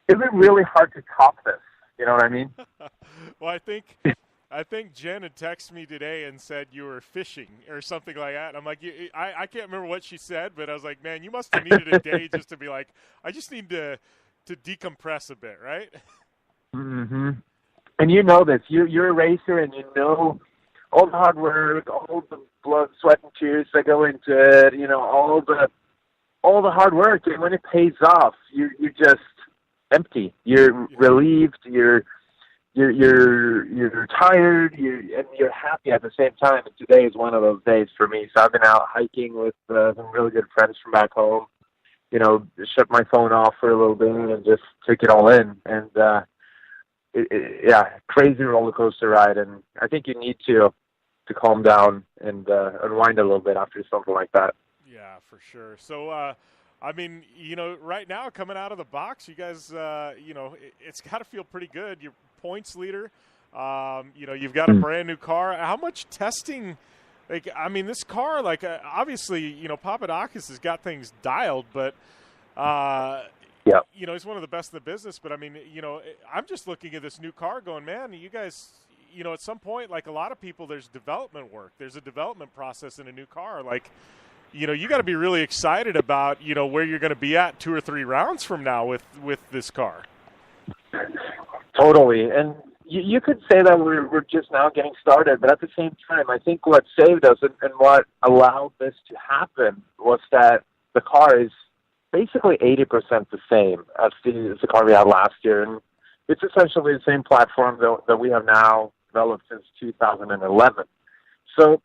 Speaker 13: be really hard to top this. You know what I mean?
Speaker 3: Well, I think Jen had texted me today and said you were fishing or something like that. And I'm like, I can't remember what she said, but I was like, man, you must have needed a day just to be like, I just need to decompress a bit, right?
Speaker 13: Mm-hmm. And you know this. You're a racer, and you know all the hard work, all the blood, sweat, and tears that go into it. All the hard work, and when it pays off, you're just empty. You're relieved. You're tired. And you're happy at the same time. And today is one of those days for me. So I've been out hiking with some really good friends from back home. Shut my phone off for a little bit and just take it all in. And crazy roller coaster ride. And I think you need to calm down and unwind a little bit after something like that.
Speaker 3: Yeah, for sure. So, I mean, right now coming out of the box, you guys, it's got to feel pretty good. You're points leader. You've got a brand new car. How much testing? This car, obviously, Papadakis has got things dialed, but he's one of the best in the business. But I'm just looking at this new car, going, man, you guys, at some point, like a lot of people, there's development work. There's a development process in a new car, you got to be really excited about, where you're going to be at 2 or 3 rounds from now with this car.
Speaker 13: Totally. And you could say that we're just now getting started, but at the same time, I think what saved us and what allowed this to happen was that the car is basically 80% the same as the car we had last year. And it's essentially the same platform that we have now developed since 2011. So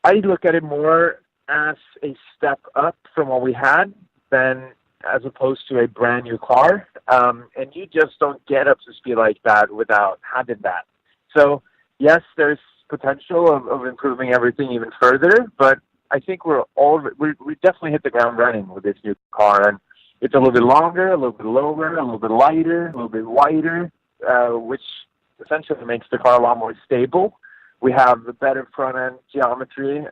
Speaker 13: I look at it more as a step up from what we had than as opposed to a brand new car. And you just don't get up to speed like that without having that. So, yes, there's potential of improving everything even further, but I think we definitely hit the ground running with this new car. And it's a little bit longer, a little bit lower, a little bit lighter, a little bit wider, which essentially makes the car a lot more stable. We have the better front-end geometry,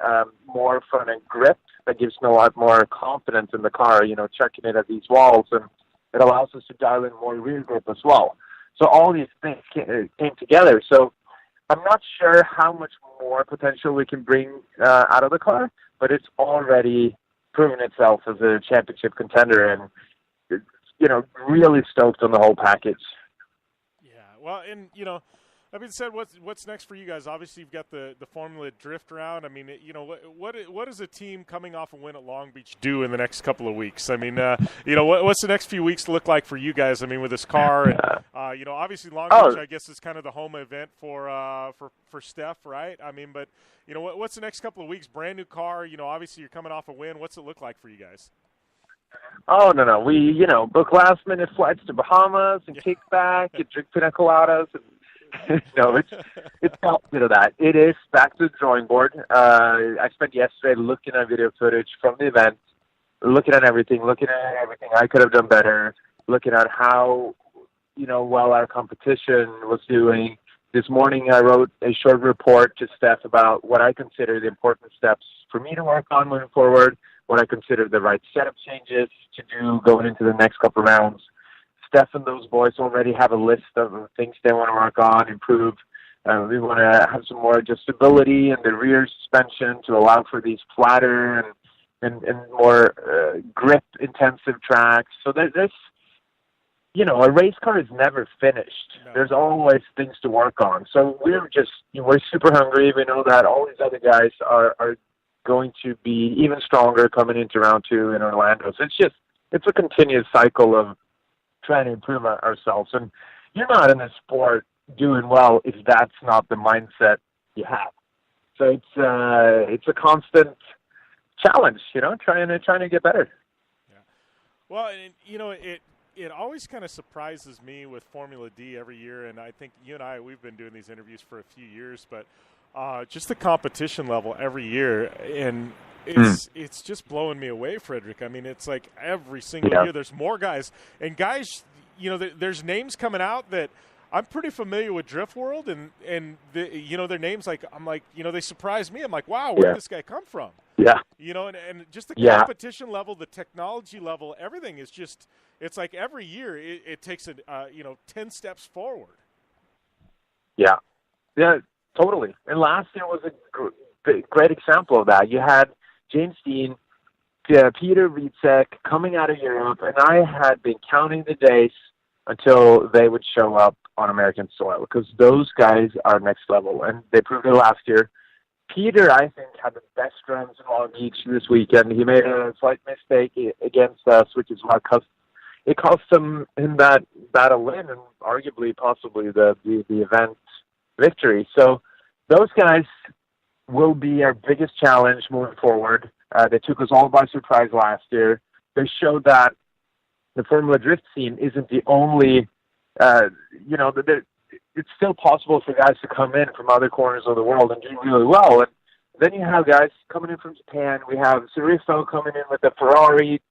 Speaker 13: more front-end grip that gives me a lot more confidence in the car, checking it at these walls, and it allows us to dial in more rear grip as well. So all these things came together. So I'm not sure how much more potential we can bring out of the car, but it's already proven itself as a championship contender, and really stoked on the whole package.
Speaker 3: Yeah, well, and that being said, what's next for you guys? Obviously, you've got the Formula Drift round. I mean, what does a team coming off a win at Long Beach do in the next couple of weeks? I mean, what's the next few weeks look like for you guys? I mean, with this car, and obviously Long Beach, I guess, is kind of the home event for Steph, right? I mean, but what's the next couple of weeks? Brand new car. Obviously, you're coming off a win. What's it look like for you guys?
Speaker 13: Oh, no. We, book last-minute flights to Bahamas and kick back and drink pina coladas and No, it's the opposite of that. It is back to the drawing board. I spent yesterday looking at video footage from the event, looking at everything I could have done better, looking at how, well our competition was doing. This morning I wrote a short report to Steph about what I consider the important steps for me to work on moving forward, what I consider the right setup changes to do going into the next couple of rounds. Steph and those boys already have a list of things they want to work on, improve. We want to have some more adjustability in the rear suspension to allow for these flatter and more grip-intensive tracks. So there's, a race car is never finished. No. There's always things to work on. So we're super hungry. We know that all these other guys are going to be even stronger coming into round 2 in Orlando. So it's a continuous cycle of trying to improve ourselves. And you're not in the sport doing well if that's not the mindset you have. So it's a constant challenge, trying to get better.
Speaker 3: Yeah. Well, and, it always kind of surprises me with Formula D every year, and I think you and I, we've been doing these interviews for a few years, but just the competition level every year, and it's just blowing me away, Fredric. I mean, it's like every single year there's more guys, and guys, there's names coming out that I'm pretty familiar with Drift World, and their names, they surprise me. I'm like, wow, where did this guy come from?
Speaker 13: Yeah.
Speaker 3: And just the competition level, the technology level, everything is just, it's like every year it takes 10 steps forward. Yeah.
Speaker 13: Yeah, totally. And last year was a great example of that. You had James Dean, Peter Vicek coming out of Europe, and I had been counting the days until they would show up on American soil, because those guys are next level, and they proved it last year. Peter, I think, had the best runs in Long Beach this weekend. He made a slight mistake against us, which is what it cost him that battle win and arguably, possibly the event victory. So those guys will be our biggest challenge moving forward. They took us all by surprise last year. They showed that the Formula Drift scene isn't the only, it's still possible for guys to come in from other corners of the world and do really well. And then you have guys coming in from Japan. We have Cerifo coming in with the Ferrari,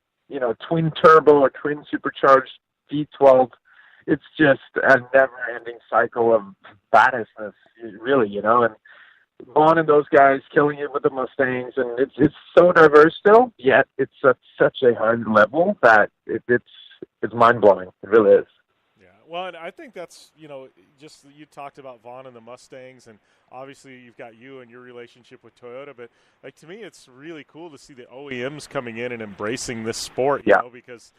Speaker 13: twin turbo or twin supercharged V12. It's just a never-ending cycle of badassness, really, and Vaughn and those guys killing it with the Mustangs, and it's so diverse still, yet it's at such a high level that it's mind-blowing. It really is.
Speaker 3: Yeah, well, and I think that's, just you talked about Vaughn and the Mustangs, and obviously you've got you and your relationship with Toyota, but to me it's really cool to see the OEMs coming in and embracing this sport, because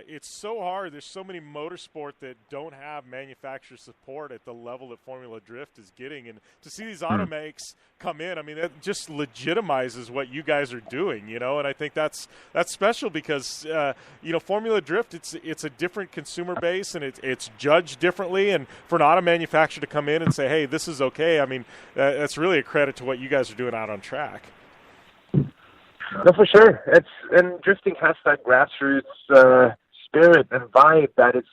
Speaker 3: it's so hard. There's so many motorsport that don't have manufacturer support at the level that Formula Drift is getting. And to see these automakes come in, I mean, that just legitimizes what you guys are doing, and I think that's special because, Formula Drift, it's a different consumer base and it's judged differently. And for an auto manufacturer to come in and say, hey, this is okay, I mean, that's really a credit to what you guys are doing out on track.
Speaker 13: No, for sure. And drifting has that grassroots spirit and vibe that it's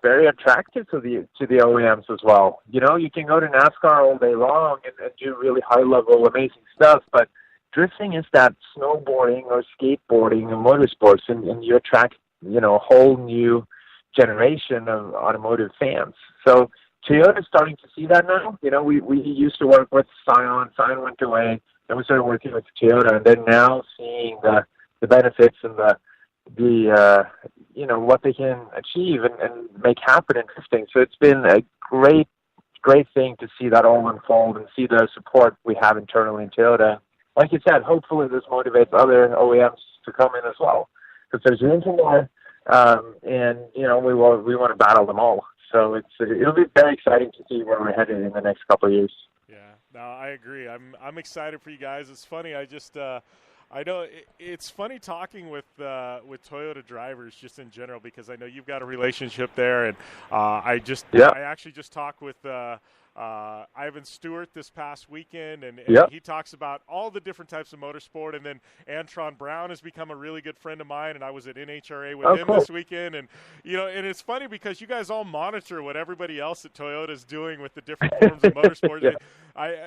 Speaker 13: very attractive to the OEMs as well. You can go to NASCAR all day long and do really high level, amazing stuff, but drifting is that snowboarding or skateboarding and motorsports, and you attract a whole new generation of automotive fans. So Toyota's starting to see that now. We used to work with Scion. Scion went away. Then we started working with Toyota, and then now seeing the benefits and the what they can achieve and make happen in drifting. So it's been a great thing to see that all unfold and see the support we have internally in Toyota. Like you said, hopefully this motivates other OEMs to come in as well, because there's room for more, and we want to battle them all. So it'll be very exciting to see where we're headed in the next couple of years.
Speaker 3: No, I agree. I'm excited for you guys. It's funny. I know it's funny talking with Toyota drivers just in general, because I know you've got a relationship there, and I actually just talked with Ivan Stewart this past weekend, and
Speaker 13: Yep.
Speaker 3: he talks about all the different types of motorsport. And then Antron Brown has become a really good friend of mine, and I was at NHRA with him
Speaker 13: cool.
Speaker 3: this weekend. And and it's funny because you guys all monitor what everybody else at Toyota is doing with the different forms of motorsport.
Speaker 13: Yeah.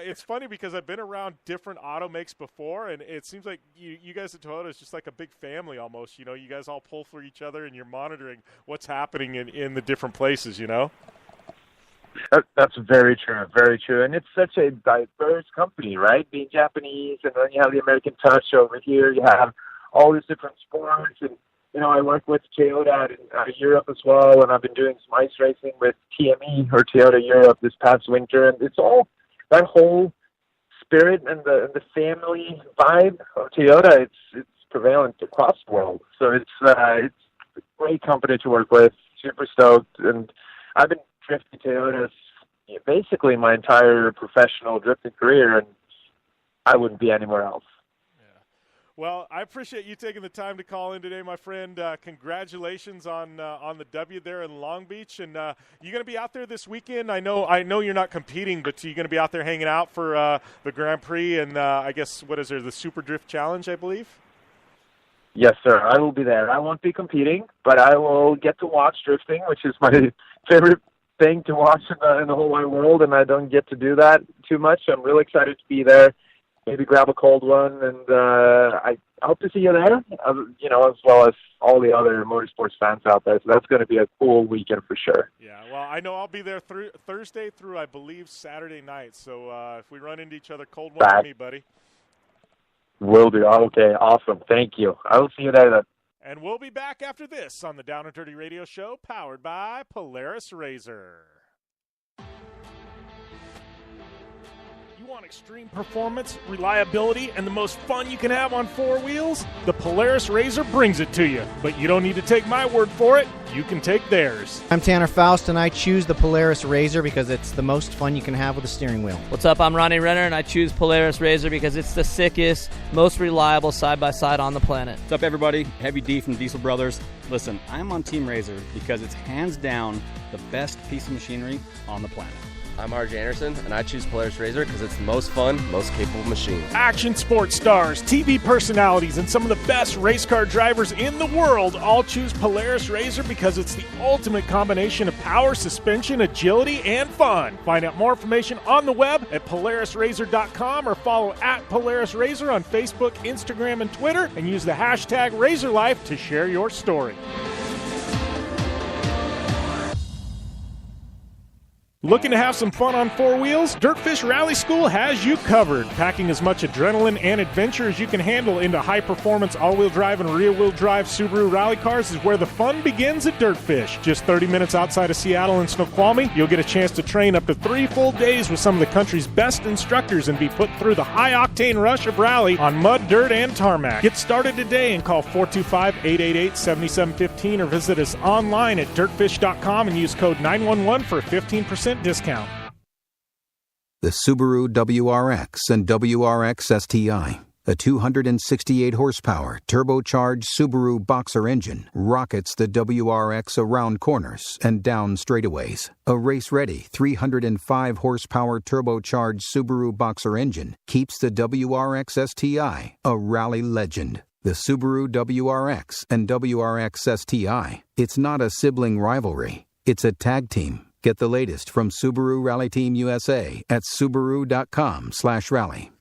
Speaker 3: It's funny because I've been around different auto makes before, and it seems like you guys at Toyota is just like a big family almost. You guys all pull for each other, and you're monitoring what's happening in the different places.
Speaker 13: That's very true, very true. And it's such a diverse company, right? Being Japanese, and then you have the American touch over here. You have all these different sports. And, I work with Toyota in Europe as well, and I've been doing some ice racing with TME or Toyota Europe this past winter. And it's all that whole spirit and the family vibe of Toyota. It's prevalent across the world. So it's a great company to work with. Super stoked. And I've been drifting Toyotas basically my entire professional drifting career, and I wouldn't be anywhere else.
Speaker 3: Well, I appreciate you taking the time to call in today, my friend. Congratulations on the W there in Long Beach, and you going to be out there this weekend? I know you're not competing, but you're going to be out there hanging out for the Grand Prix, and I guess what is there, the Super Drift Challenge, I believe?
Speaker 13: Yes, sir. I will be there. I won't be competing, but I will get to watch drifting, which is my favorite thing to watch in the whole wide world, and I don't get to do that too much. I'm really excited to be there. Maybe grab a cold one, and I hope to see you there, as well as all the other motorsports fans out there. So that's going to be a cool weekend for sure.
Speaker 3: Yeah, well, I know I'll be there Thursday through, I believe, Saturday night. So if we run into each other, cold one for me, buddy.
Speaker 13: Will do. Okay, awesome. Thank you. I will see you there then.
Speaker 3: And we'll be back after this on the Down and Dirty Radio Show, powered by Polaris Razor. You want extreme performance, reliability, and the most fun you can have on four wheels? The Polaris Razor brings it to you. But you don't need to take my word for it. You can take theirs.
Speaker 5: I'm Tanner Faust, and I choose the Polaris Razor because it's the most fun you can have with a steering wheel.
Speaker 6: What's up? I'm Ronnie Renner, and I choose Polaris Razor because it's the sickest, most reliable side-by-side on the planet.
Speaker 7: What's up, everybody? Heavy D from Diesel Brothers. Listen, I'm on Team Razor because it's hands down the best piece of machinery on the planet.
Speaker 8: I'm RJ Anderson, and I choose Polaris Razor because it's the most fun, most capable machine.
Speaker 3: Action sports stars, TV personalities, and some of the best race car drivers in the world all choose Polaris Razor because it's the ultimate combination of power, suspension, agility, and fun. Find out more information on the web at PolarisRazor.com or follow at Polaris Razor on Facebook, Instagram, and Twitter, and use the hashtag RazorLife to share your story. Looking to have some fun on four wheels? Dirtfish Rally School has you covered. Packing as much adrenaline and adventure as you can handle into high-performance all-wheel drive and rear-wheel drive Subaru rally cars is where the fun begins at Dirtfish. Just 30 minutes outside of Seattle in Snoqualmie, you'll get a chance to train up to 3 full days with some of the country's best instructors and be put through the high-octane rush of rally on mud, dirt, and tarmac. Get started today and call 425-888-7715 or visit us online at dirtfish.com and use code 911 for a 15% discount.
Speaker 9: The Subaru WRX and WRX STI, a 268 horsepower turbocharged Subaru Boxer engine, rockets the WRX around corners and down straightaways. A race-ready 305 horsepower turbocharged Subaru Boxer engine keeps the WRX STI a rally legend. The Subaru WRX and WRX STI, it's not a sibling rivalry, it's a tag team. Get the latest from Subaru Rally Team USA at Subaru.com/rally.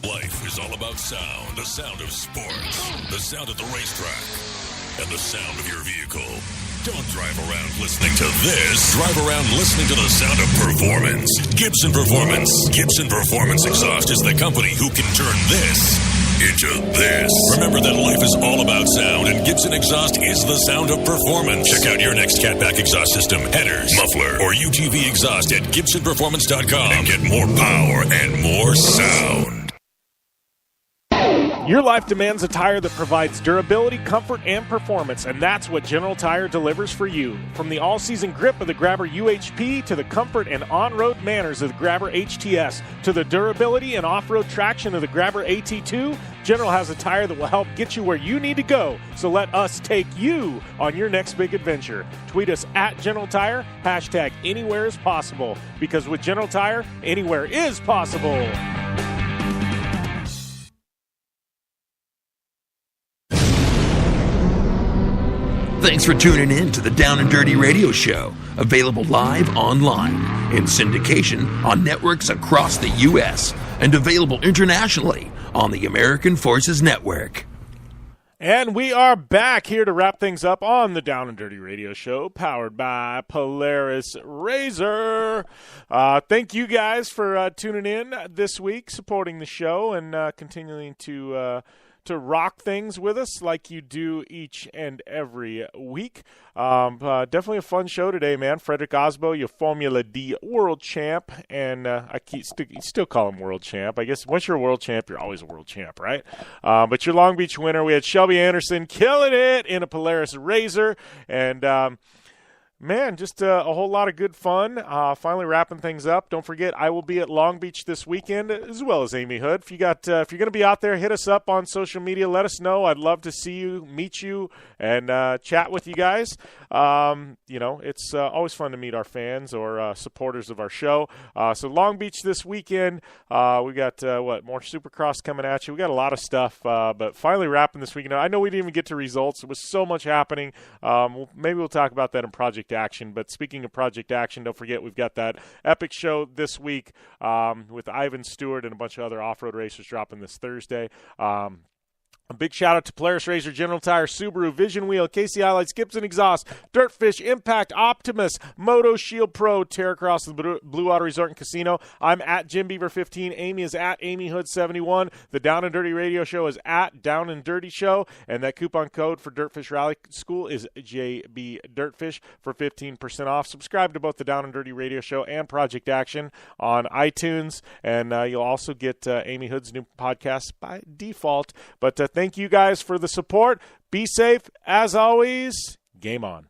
Speaker 1: Life is all about sound. The sound of sports. The sound at the racetrack. And the sound of your vehicle. Don't drive around listening to this. Drive around listening to the sound of performance. Gibson Performance. Gibson Performance Exhaust is the company who can turn this into this. Remember that life is all about sound, and Gibson Exhaust is the sound of performance. Check out your next catback exhaust system, headers, muffler, or UTV exhaust at GibsonPerformance.com and get more power and more sound.
Speaker 3: Your life demands a tire that provides durability, comfort, and performance, and that's what General Tire delivers for you. From the all-season grip of the Grabber UHP to the comfort and on-road manners of the Grabber HTS to the durability and off-road traction of the Grabber AT2, General has a tire that will help get you where you need to go. So let us take you on your next big adventure. Tweet us at General Tire, hashtag anywhere is possible, because with General Tire, anywhere is possible.
Speaker 2: Thanks for tuning in to the Down and Dirty Radio Show, available live online, in syndication on networks across the U.S., and available internationally on the American Forces Network.
Speaker 3: And we are back here to wrap things up on the Down and Dirty Radio Show, powered by Polaris Razor. Thank you guys for tuning in this week, supporting the show, and continuing to rock things with us like you do each and every week. Definitely a fun show today, man. Fredric Aasbo, your Formula D world champ, and I still call him world champ. I guess once you're a world champ, you're always a world champ, right? But your Long Beach winner, we had Shelby Anderson killing it in a Polaris Razor, and man, just a whole lot of good fun. Finally wrapping things up. Don't forget, I will be at Long Beach this weekend, as well as Amy Hood. If you're going to be out there, hit us up on social media. Let us know. I'd love to see you, meet you, and chat with you guys. It's always fun to meet our fans or supporters of our show. So Long Beach this weekend. We got more Supercross coming at you. We got a lot of stuff, but finally wrapping this weekend. I know we didn't even get to results. It was so much happening. Maybe we'll talk about that in Project Action. But speaking of Project Action, don't forget we've got that epic show this week with Ivan Stewart and a bunch of other off-road racers dropping this Thursday. A big shout-out to Polaris Razor, General Tire, Subaru, Vision Wheel, KCI Lights, Gibson Exhaust, Dirtfish, Impact, Optimus, Moto Shield Pro, Terracross, the Blue Water Resort and Casino. I'm at Jim Beaver 15. Amy is at Amy Hood 71. The Down and Dirty Radio Show is at Down and Dirty Show. And that coupon code for Dirtfish Rally School is JB Dirtfish for 15% off. Subscribe to both the Down and Dirty Radio Show and Project Action on iTunes. And you'll also get Amy Hood's new podcast by default. But thank you guys for the support. Be safe. As always, game on.